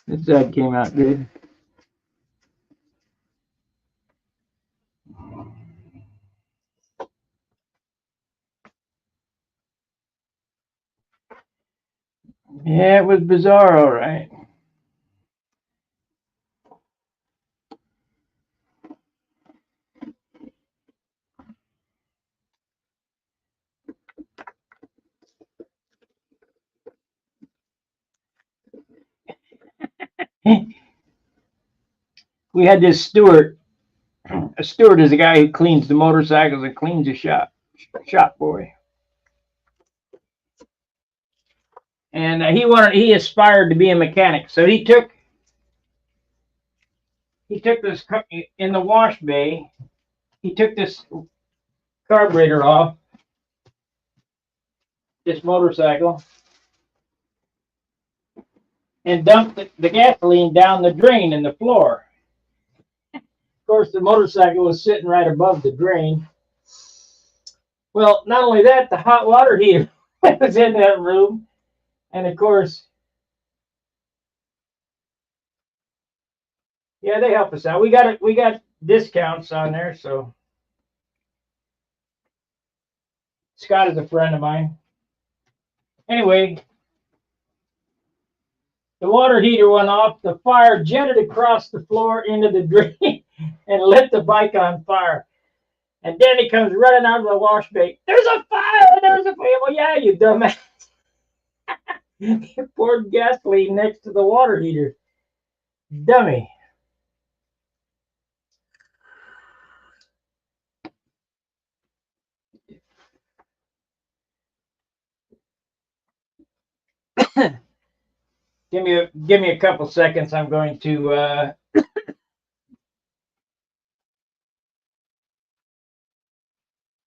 This side came out good. Yeah, it was bizarre, all right. We had this steward. A steward is a guy who cleans the motorcycles and cleans the shop boy. And he aspired to be a mechanic. So he took this in the wash bay. He took this carburetor off this motorcycle and dumped the gasoline down the drain in the floor. Of course, the motorcycle was sitting right above the drain. Well, not only that, the hot water heater was in that room, and of course, yeah, they help us out. We got discounts on there, so Scott is a friend of mine. Anyway, the water heater went off. The fire jetted across the floor into the drain and lit the bike on fire. And Danny comes running out of the wash bay. There's a fire! There's a fire! Well, yeah, you dumbass. You poured gasoline next to the water heater. Dummy. Give me a couple seconds. I'm going to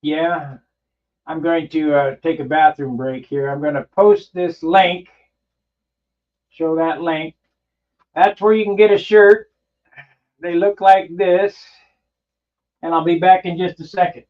yeah, I'm going to take a bathroom break here. I'm going to post this link. Show that link. That's where you can get a shirt. They look like this. And I'll be back in just a second.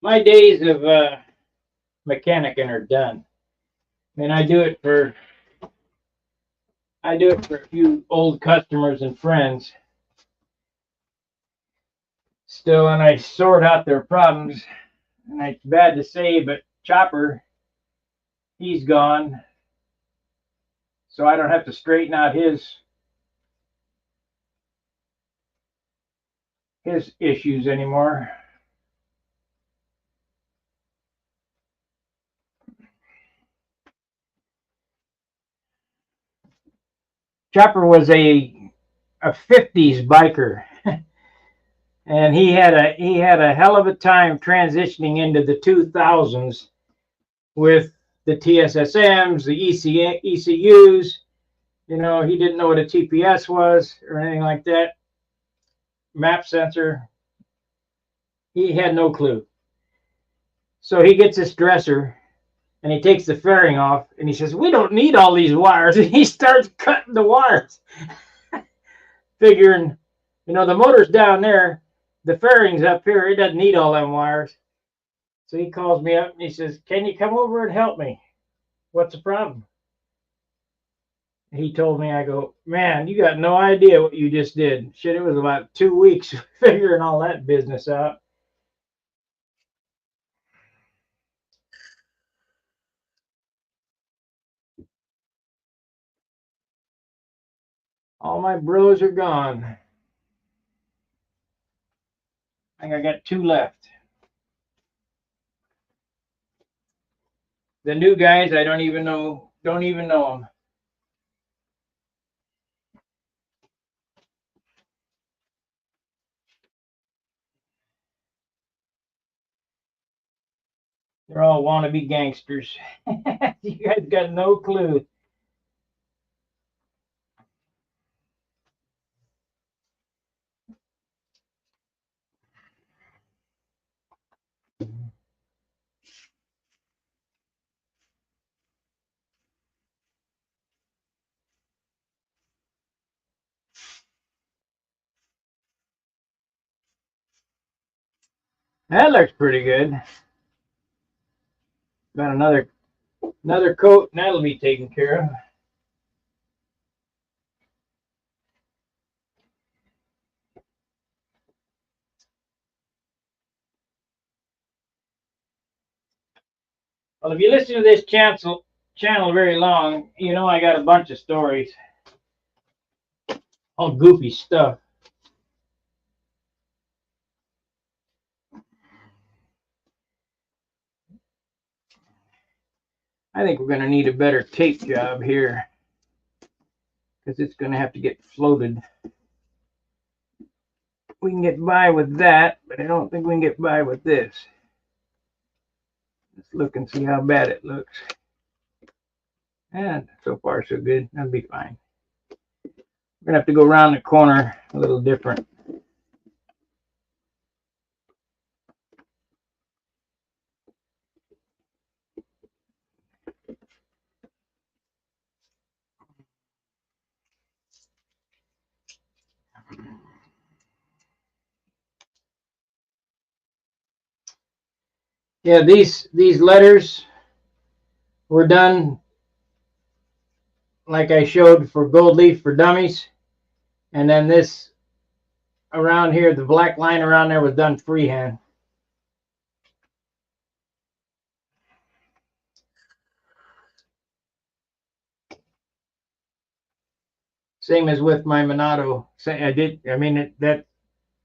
My days of mechanicing are done. And I do it for a few old customers and friends still, and I sort out their problems. And it's bad to say, but Chopper, he's gone, so I don't have to straighten out his issues anymore. Chopper was a 50s biker, and he had a hell of a time transitioning into the 2000s with the TSSMs, the ECUs. You know, he didn't know what a TPS was or anything like that. Map sensor. He had no clue. So he gets this dresser and he takes the fairing off and he says, "We don't need all these wires." And he starts cutting the wires, figuring, you know, the motor's down there, the fairing's up here. It doesn't need all them wires. So he calls me up and he says, "Can you come over and help me? What's the problem?" He told me, I go, "Man, you got no idea what you just did." Shit, it was about 2 weeks figuring all that business out. All my bros are gone. I think I got 2 left. The new guys, I don't even know them. They're all wannabe gangsters. You guys got no clue. That looks pretty good. Got another coat, and that'll be taken care of. Well, if you listen to this channel very long, you know I got a bunch of stories. All goofy stuff. I think we're going to need a better tape job here, because it's going to have to get floated. We can get by with that, but I don't think we can get by with this. Let's look and see how bad it looks. And so far so good. That'll be fine. We're going to have to go around the corner a little different. Yeah, these letters were done like I showed for gold leaf for dummies, and then this around here, the black line around there was done freehand. Same as with my Monado.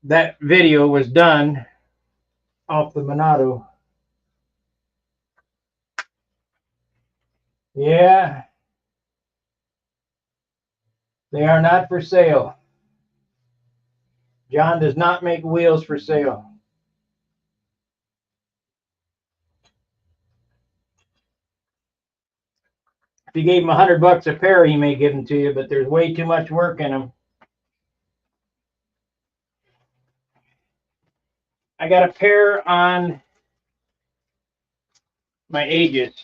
That video was done off the Monado. Yeah, they are not for sale. John does not make wheels for sale. If you gave him $100 a pair, he may give them to you, but there's way too much work in them. I got a pair on my Aegis.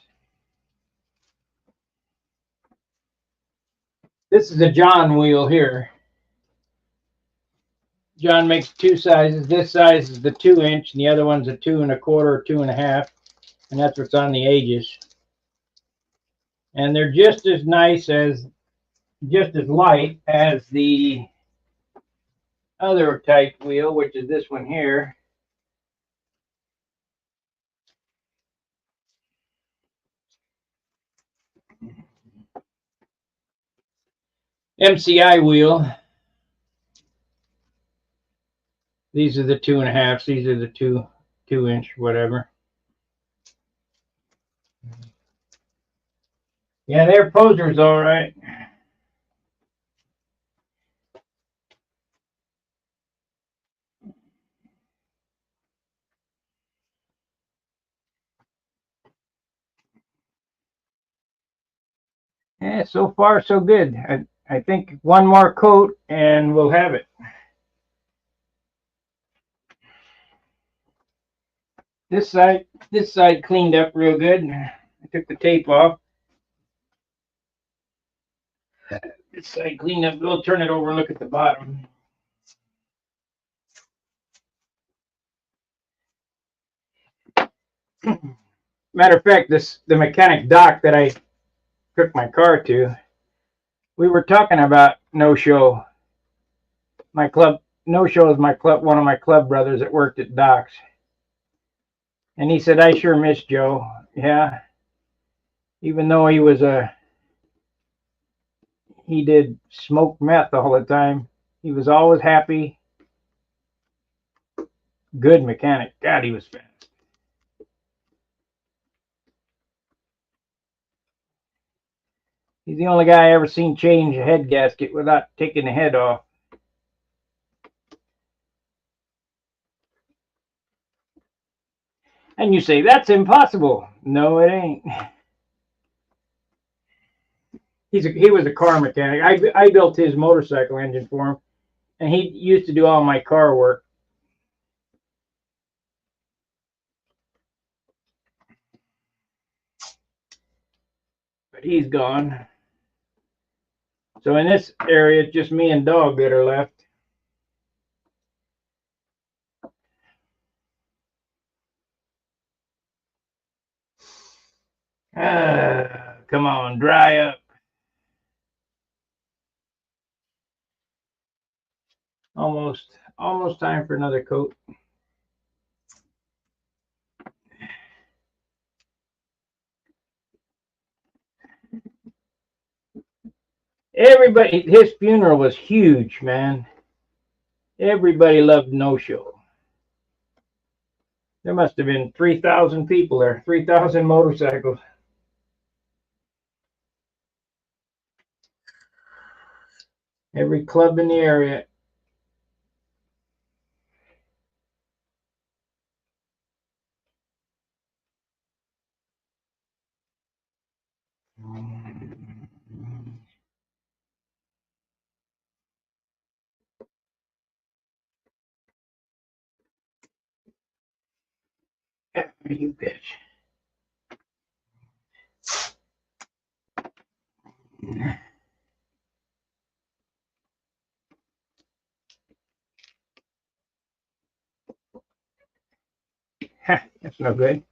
This is a John wheel here. John makes 2 sizes. This size is the 2-inch, and the other one's a 2 1/4 or 2 1/2, and that's what's on the Aegis. And they're just as nice just as light as the other type wheel, which is this one here. MCI wheel. These are the 2 1/2. These are the 2-inch, whatever. Yeah, they're posers, all right. Yeah, so far so good. I think one more coat and we'll have it. This side cleaned up real good. I took the tape off. This side cleaned up. We'll turn it over and look at the bottom. Matter of fact, the mechanic Doc that I took my car to, we were talking about No Show. My club, No Show is one of my club brothers that worked at Doc's. And he said, I sure miss Joe. Yeah. Even though he did smoke meth all the time, he was always happy. Good mechanic. God, he was fast. He's the only guy I ever seen change a head gasket without taking the head off. And you say, that's impossible. No, it ain't. He was a car mechanic. I built his motorcycle engine for him, and he used to do all my car work. But he's gone. So in this area, it's just me and Dog that are left. Come on, dry up. Almost time for another coat. Everybody, his funeral was huge, man. Everybody loved No Show. There must have been 3,000 people there, 3,000 motorcycles. Every club in the area. You bitch. That's no good.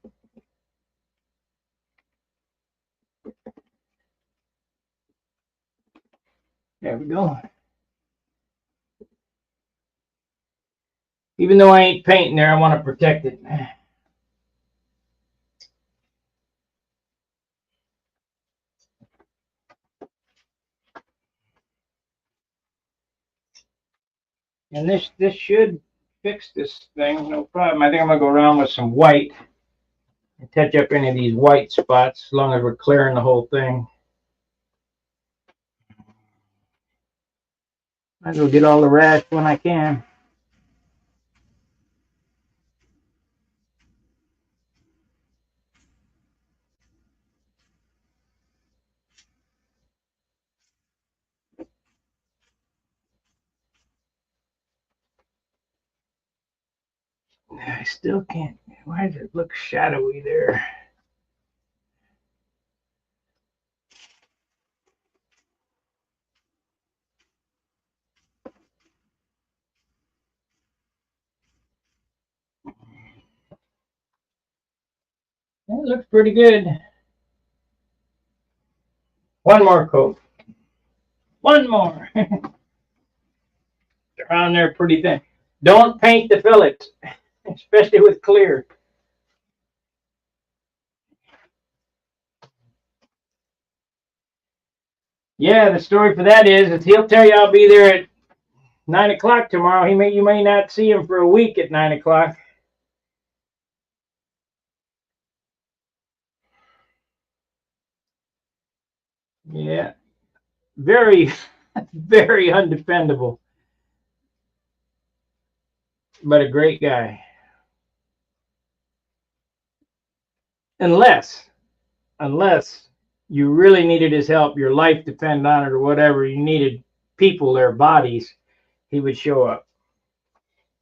There we go. Even though I ain't painting there, I want to protect it. And this should fix this thing, no problem. I think I'm gonna go around with some white and touch up any of these white spots as long as we're clearing the whole thing. Might as well get all the rash when I can. I still can't. Why does it look shadowy there? It looks pretty good. One more coat. One more. Around there pretty thin. Don't paint the fillets, especially with clear. Yeah, the story for that is he'll tell you I'll be there at 9 o'clock tomorrow. You may not see him for a week at 9 o'clock. Yeah, very, very undependable, but a great guy. Unless you really needed his help, your life depended on it or whatever, you needed people, their bodies, he would show up.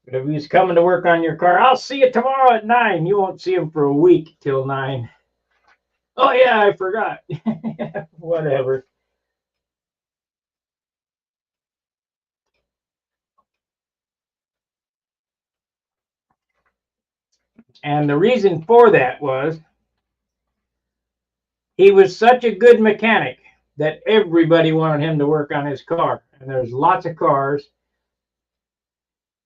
But if he's coming to work on your car, I'll see you tomorrow at 9. You won't see him for a week till 9. Oh yeah, I forgot. Whatever. And the reason for that was he was such a good mechanic that everybody wanted him to work on his car. And there's lots of cars.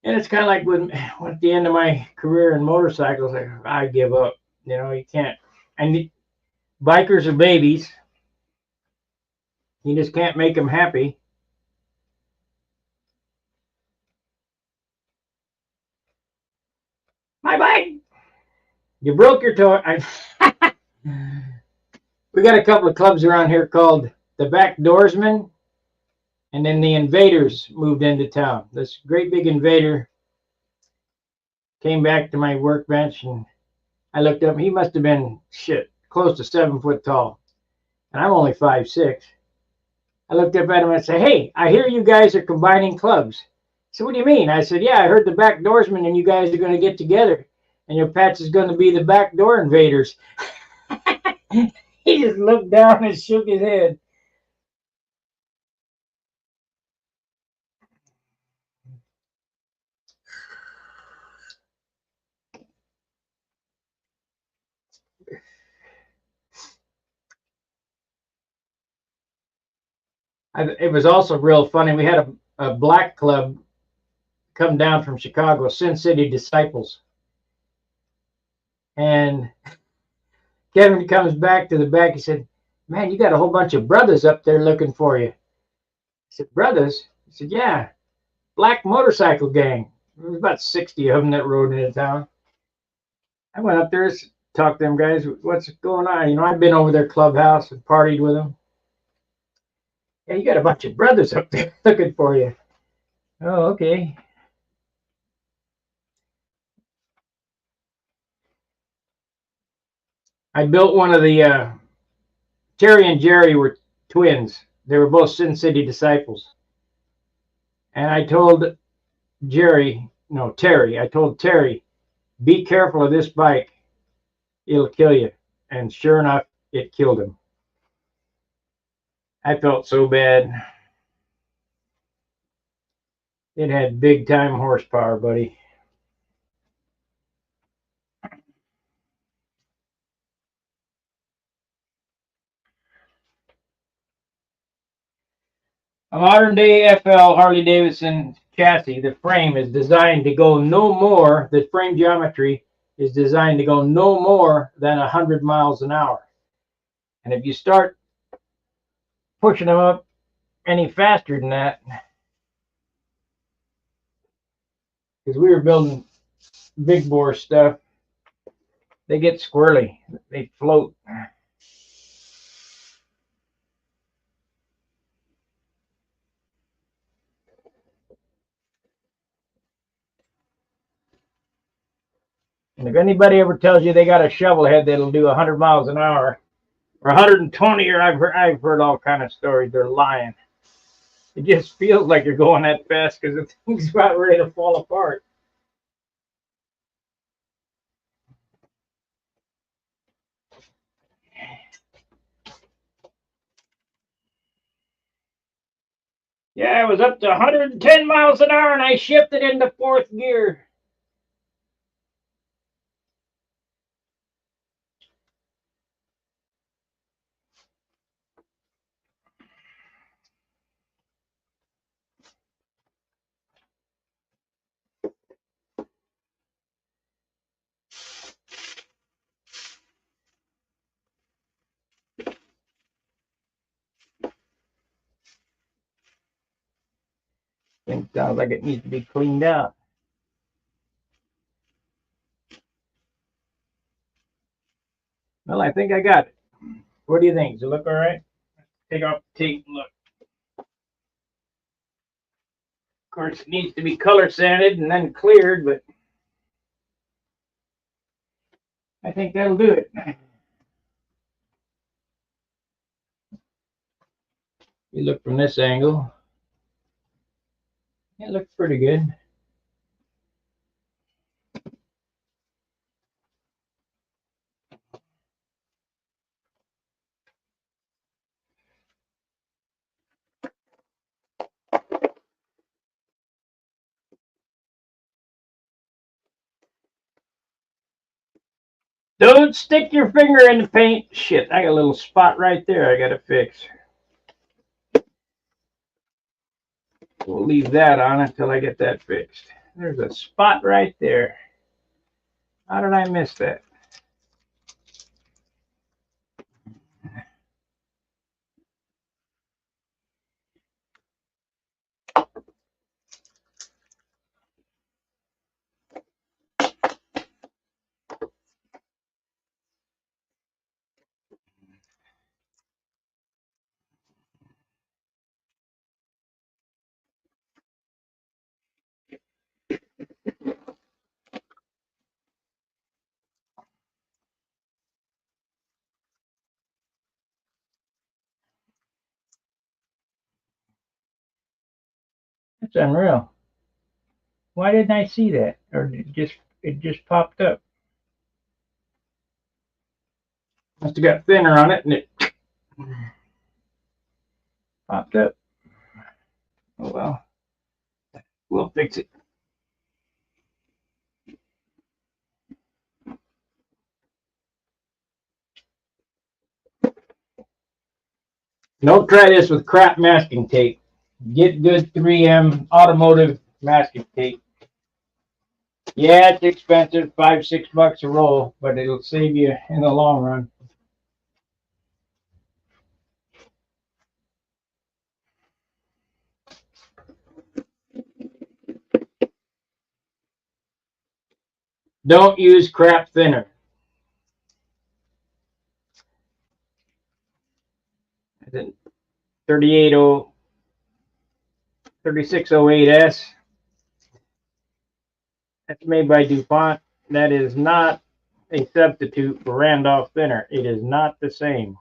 And it's kind of like when at the end of my career in motorcycles, I give up. You know, you can't. And bikers are babies. You just can't make them happy. My bike! You broke your toy. We got a couple of clubs around here called the Backdoorsmen, and then the Invaders moved into town. This great big invader came back to my workbench, and I looked up. He must have been close to 7 foot tall, and I'm only 5'6". I looked up at him and said, "Hey, I hear you guys are combining clubs." He said, "What do you mean?" I said, "Yeah, I heard the Backdoorsmen and you guys are going to get together, and your patch is going to be the Backdoor Invaders." He just looked down and shook his head. It was also real funny. We had a black club come down from Chicago, Sin City Disciples. And Kevin comes back to the back. He said, "Man, you got a whole bunch of brothers up there looking for you." I said, "Brothers?" He said, "Yeah, black motorcycle gang." There was about 60 of them that rode into town. I went up there, talked to them guys. "What's going on?" I've been over their clubhouse and partied with them. "Yeah, you got a bunch of brothers up there looking for you." "Oh, okay." I built one of the Terry and Jerry were twins. They were both Sin City Disciples. And I told Terry, "Be careful of this bike. It'll kill you." And sure enough, it killed him. I felt so bad. It had big time horsepower, buddy. A modern day FL Harley Davidson chassis, the frame is designed to go no more, the frame geometry is designed to go no more than 100 miles an hour. And if you start pushing them up any faster than that, because we were building big bore stuff, they get squirrely. They float. And if anybody ever tells you they got a shovel head that'll do 100 miles an hour, or 120, or I've heard all kind of stories, they're lying. It just feels like you're going that fast because the thing's about ready to fall apart. Yeah, it was up to 110 miles an hour, and I shifted into fourth gear. Thing sounds like it needs to be cleaned out. Well, I think I got it. What do you think? Does it look all right? Take off the tape and look. Of course, it needs to be color sanded and then cleared, but I think that'll do it. You look from this angle. It looks pretty good. Don't stick your finger in the paint. Shit, I got a little spot right there I gotta fix. We'll leave that on until I get that fixed. There's a spot right there. How did I miss that? That's unreal. Why didn't I see that? Or it just popped up. Must have got thinner on it and it popped up. Oh well. We'll fix it. Don't try this with crap masking tape. Get good 3M automotive masking tape. Yeah, it's expensive, $5-6 a roll, but it'll save you in the long run. Don't use crap thinner. 3608S. That's made by DuPont. That is not a substitute for Randolph thinner. It is not the same.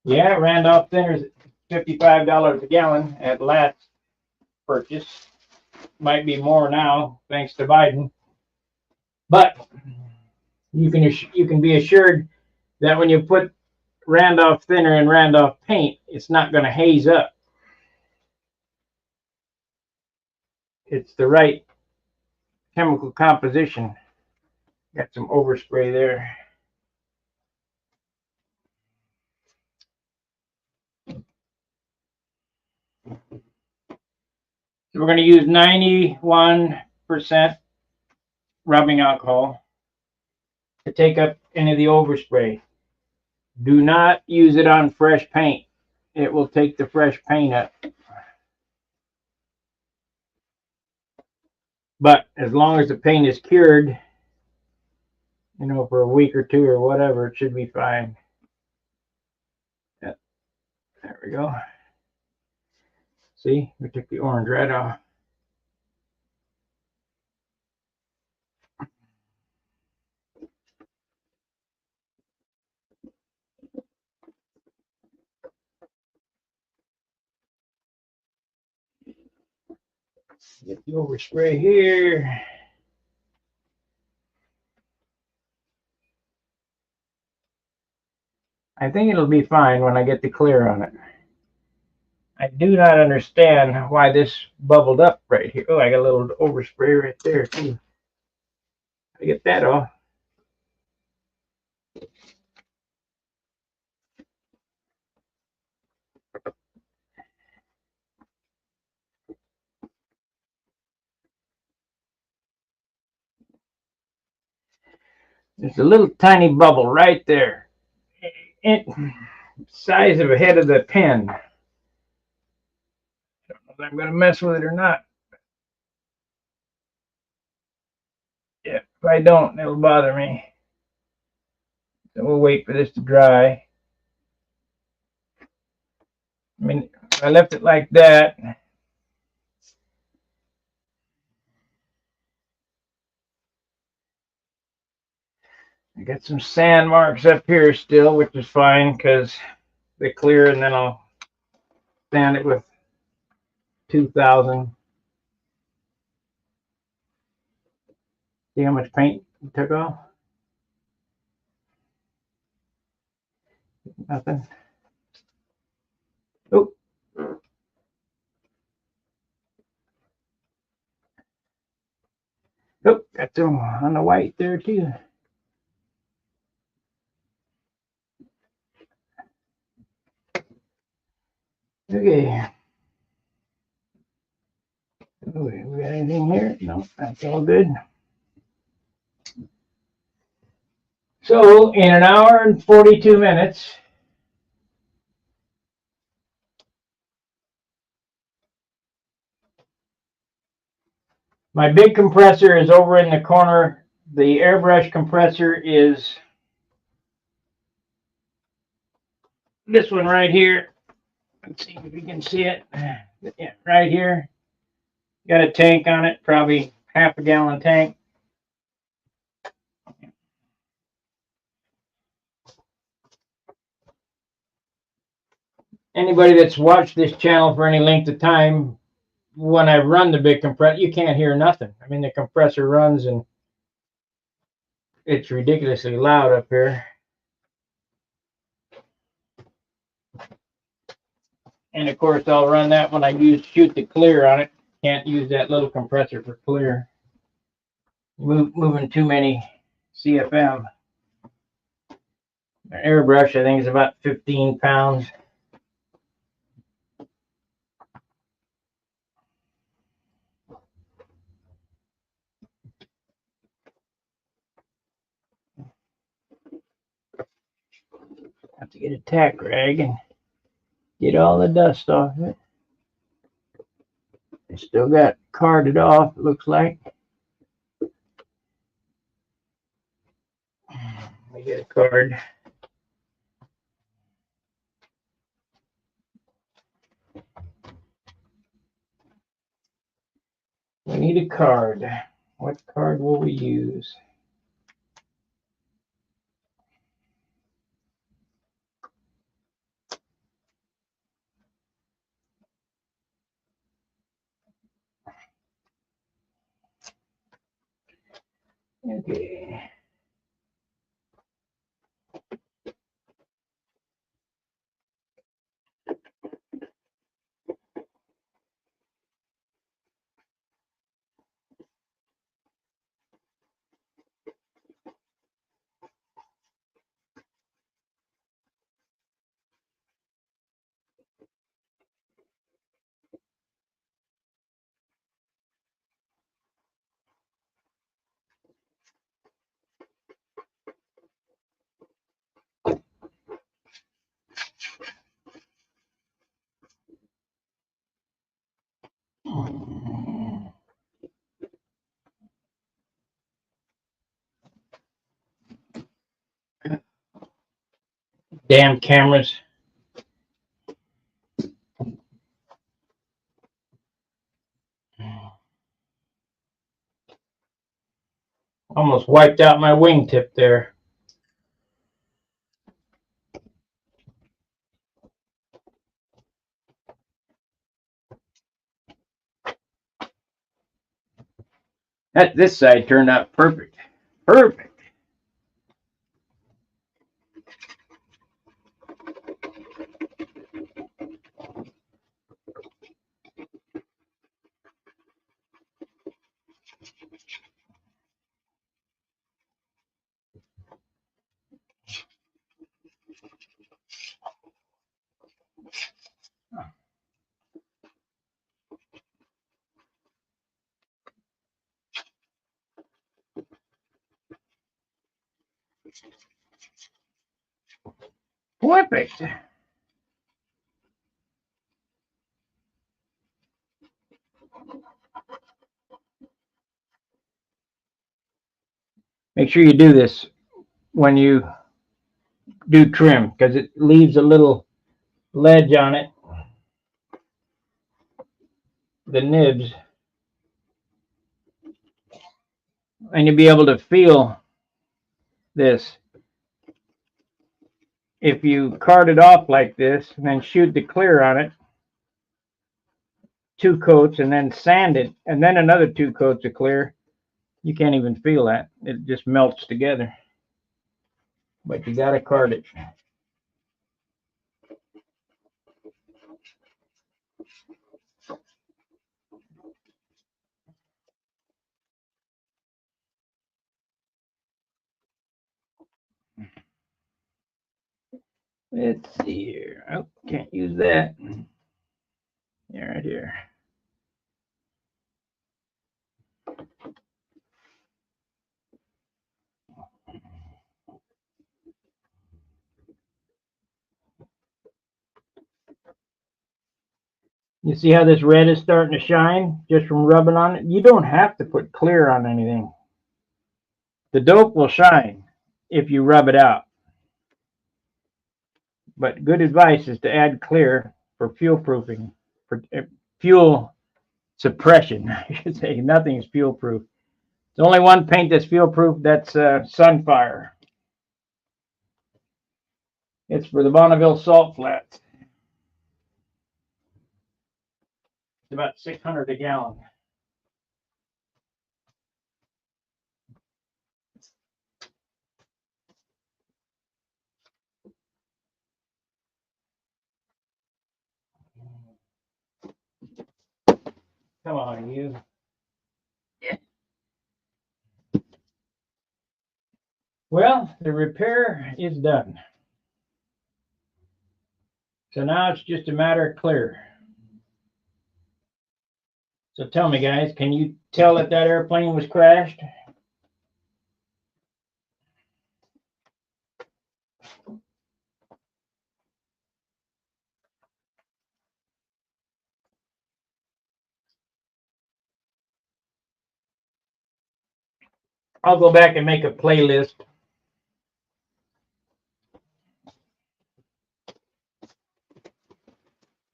Yeah, Randolph thinner is $55 a gallon at last purchase. Might be more now, thanks to Biden. But you can be assured that when you put Randolph thinner in Randolph paint, it's not going to haze up. It's the right chemical composition. Got some overspray there. So we're going to use 91% rubbing alcohol to take up any of the overspray. Do not use it on fresh paint. It will take the fresh paint up. But as long as the paint is cured, you know, for a week or two or whatever, it should be fine. Yeah, there we go. See, we took the orange right off. Get the overspray here. I think it'll be fine when I get the clear on it. I do not understand why this bubbled up right here. Oh, I got a little overspray right there too. I get that off. There's a little tiny bubble right there. Size of the head of the pen. I don't know if I'm going to mess with it or not. Yeah, if I don't, it'll bother me. So we'll wait for this to dry. I mean, if I left it like that, I got some sand marks up here still, which is fine because they clear, and then I'll sand it with 2000. See how much paint you took off? Nothing. Oh. Oh, got some on the white there too. Okay. Oh, we got anything here? No, that's all good. So in an hour and 42 minutes, my big compressor is over in the corner. The airbrush compressor is this one right here. Let's see if you can see it. Yeah, right here. Got a tank on it, probably half a gallon tank. Anybody that's watched this channel for any length of time, when I run the big compressor, you can't hear nothing. I mean, the compressor runs and it's ridiculously loud up here. And of course, I'll run that when I shoot the clear on it. Can't use that little compressor for clear. Moving too many CFM. The airbrush, I think, is about 15 pounds. Have to get a tack rag and get all the dust off it. I still got carded off, it looks like. Let me get a card. We need a card. What card will we use? Okay. Damn cameras. Almost wiped out my wingtip there. This side turned out perfect. Perfect. Perfect. Make sure you do this when you do trim, because it leaves a little ledge on it, the nibs, and you'll be able to feel this. If you card it off like this and then shoot the clear on it, 2 coats, and then sand it, and then another 2 coats of clear, you can't even feel that. It just melts together. But you gotta card it. Let's see here. Oh, can't use that. Yeah, right here. You see how this red is starting to shine just from rubbing on it? You don't have to put clear on anything. The dope will shine if you rub it out. But good advice is to add clear for fuel proofing, for fuel suppression, I should say. Nothing is fuel proof. There's only one paint that's fuel proof, that's Sunfire. It's for the Bonneville salt flats. about 600 a gallon. Come on, you. Well, the repair is done. So now it's just a matter of clear. So tell me, guys, can you tell that that airplane was crashed? I'll go back and make a playlist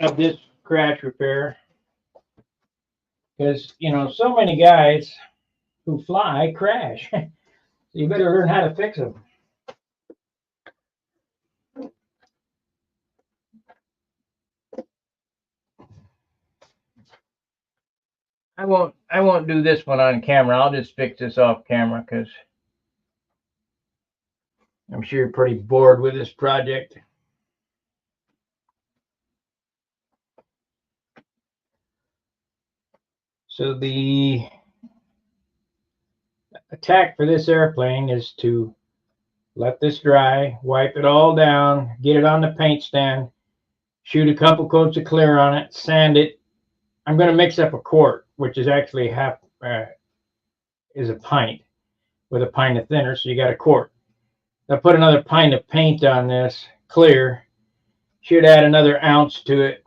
of this crash repair, because you know so many guys who fly crash. So you better learn how to fix them. I won't do this one on camera. I'll just fix this off camera because I'm sure you're pretty bored with this project. So the attack for this airplane is to let this dry, wipe it all down, get it on the paint stand, shoot a couple coats of clear on it, sand it. I'm going to mix up a quart, which is actually half is a pint with a pint of thinner, so you got a quart. I'll put another pint of paint on this, clear. Should add another ounce to it.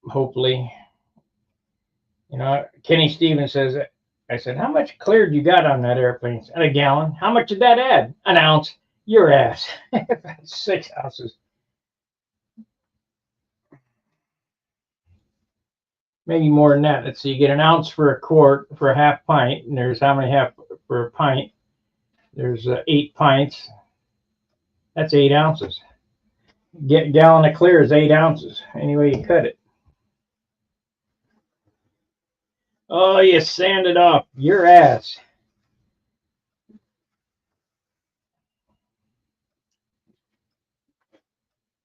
Hopefully. You know, Kenny Stevens says, I said, how much clear you got on that airplane? A gallon. How much did that add? An ounce. Your ass. 6 ounces. Maybe more than that. Let's see, you get an ounce for a quart for a half pint, and there's how many half for a pint? There's 8 pints. That's 8 ounces. Gallon of clear is 8 ounces. Any way you cut it. Oh, you sand it off. Your ass.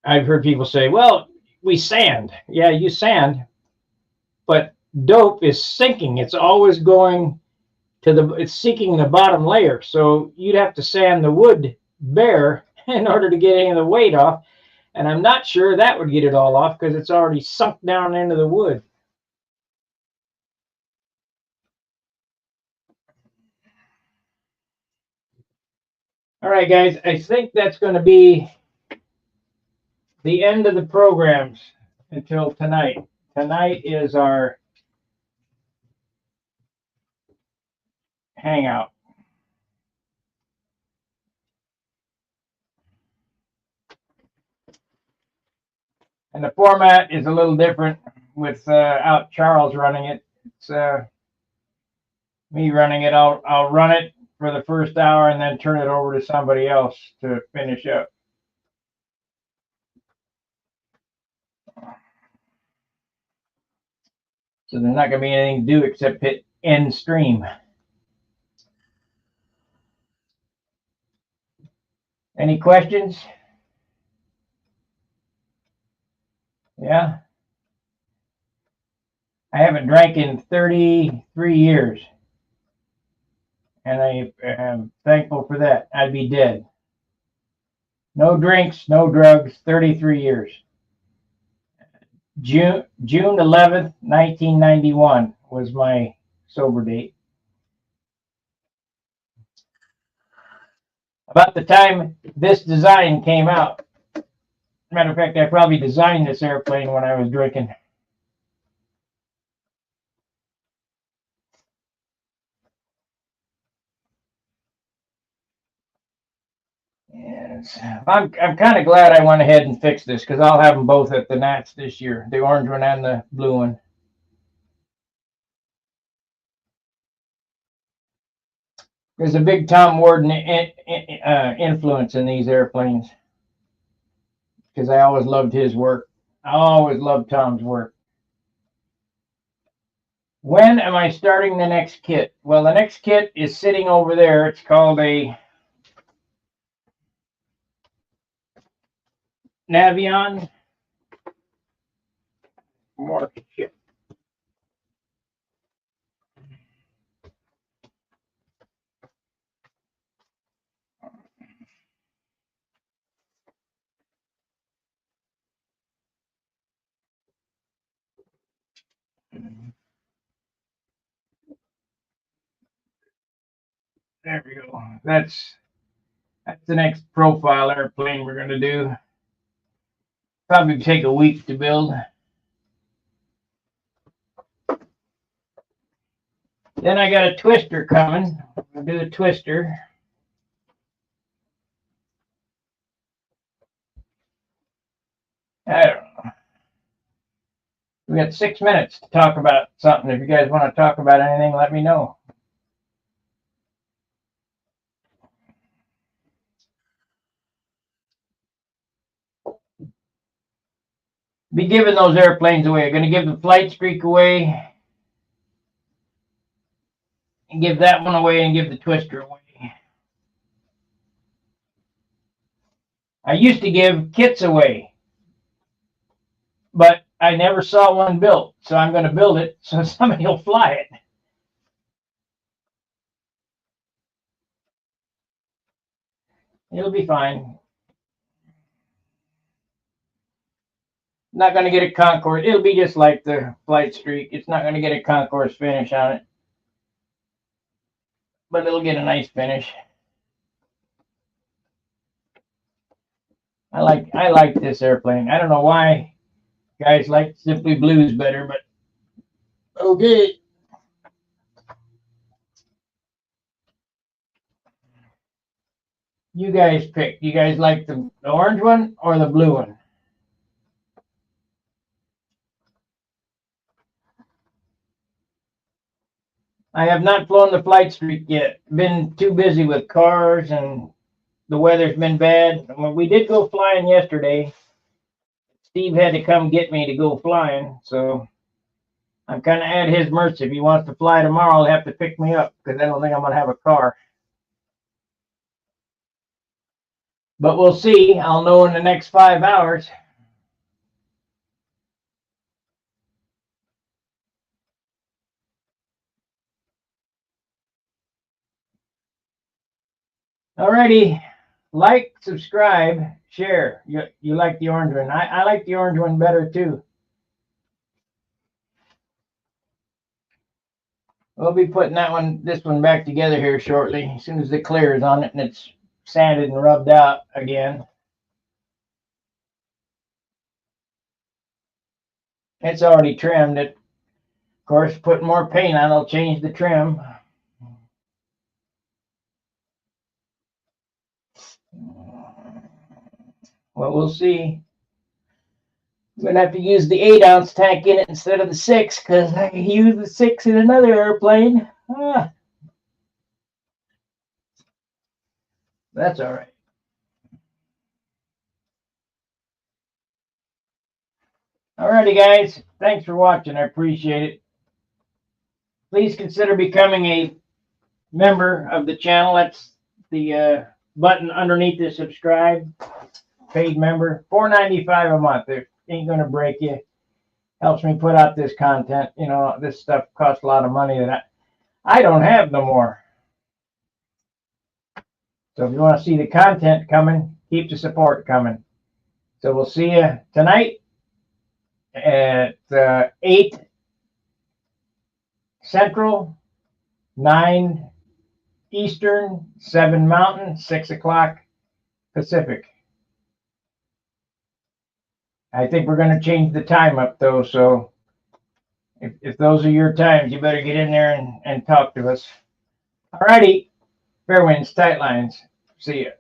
I've heard people say, well, we sand. Yeah, you sand, but dope is sinking. It's always going to it's seeking the bottom layer. So you'd have to sand the wood bare in order to get any of the weight off. And I'm not sure that would get it all off because it's already sunk down into the wood. All right, guys, I think that's going to be the end of the programs until tonight. Tonight is our hangout. And the format is a little different without Charles running it. It's me running it. I'll run it for the first hour and then turn it over to somebody else to finish up. So there's not going to be anything to do except hit end stream. Any questions? Yeah. I haven't drank in 33 years. And I am thankful for that. I'd be dead. No drinks, no drugs, 33 years. June 11th, 1991 was my sober date. About the time this design came out. Matter of fact, I probably designed this airplane when I was drinking. Yes. I'm kind of glad I went ahead and fixed this because I'll have them both at the Nats this year, the orange one and the blue one. There's a big Tom Warden influence in these airplanes because I always loved his work. I always loved Tom's work. When am I starting the next kit? Well, the next kit is sitting over there. It's called a Navion. More shit. There we go. That's the next profile airplane we're going to do. Probably take a week to build. Then I got a twister coming. I'll do a twister. I don't know. We got 6 minutes to talk about something. If you guys want to talk about anything, let me know. Be giving those airplanes away. I'm going to give the flight streak away. And give that one away and give the twister away. I used to give kits away, but I never saw one built, so I'm going to build it so somebody will fly it. It'll be fine. Not going to get a concourse. It'll be just like the flight streak. It's not going to get a concourse finish on it, but it'll get a nice finish. I like this airplane. I don't know why guys like Simply Blues better, but okay. You guys pick. You guys like the orange one or the blue one? I have not flown the flight streak yet. Been too busy with cars and the weather's been bad. When we did go flying yesterday, Steve had to come get me to go flying, so I'm kind of at his mercy. If he wants to fly tomorrow, he'll have to pick me up because I don't think I'm going to have a car. But we'll see. I'll know in the next 5 hours. Alrighty. Like, subscribe, share. You like the orange one. I like the orange one better too. We'll be putting this one back together here shortly, as soon as it clears on it and it's sanded and rubbed out again. It's already trimmed it. Of course, put more paint on, it'll change the trim. Well, we'll see. I'm going to have to use the 8-ounce tank in it instead of the 6 because I can use the 6 in another airplane. That's all right. Alrighty, guys. Thanks for watching. I appreciate it. Please consider becoming a member of the channel. That's the button underneath the subscribe. Paid member. $4.95 a month. It ain't going to break you. Helps me put out this content. You know, this stuff costs a lot of money that I don't have no more. So if you want to see the content coming, keep the support coming. So we'll see you tonight at 8 Central, 9 Eastern, 7 Mountain, 6 o'clock Pacific. I think we're going to change the time up though, so if those are your times, you better get in there and talk to us. Alrighty, fair winds, tight lines. See ya.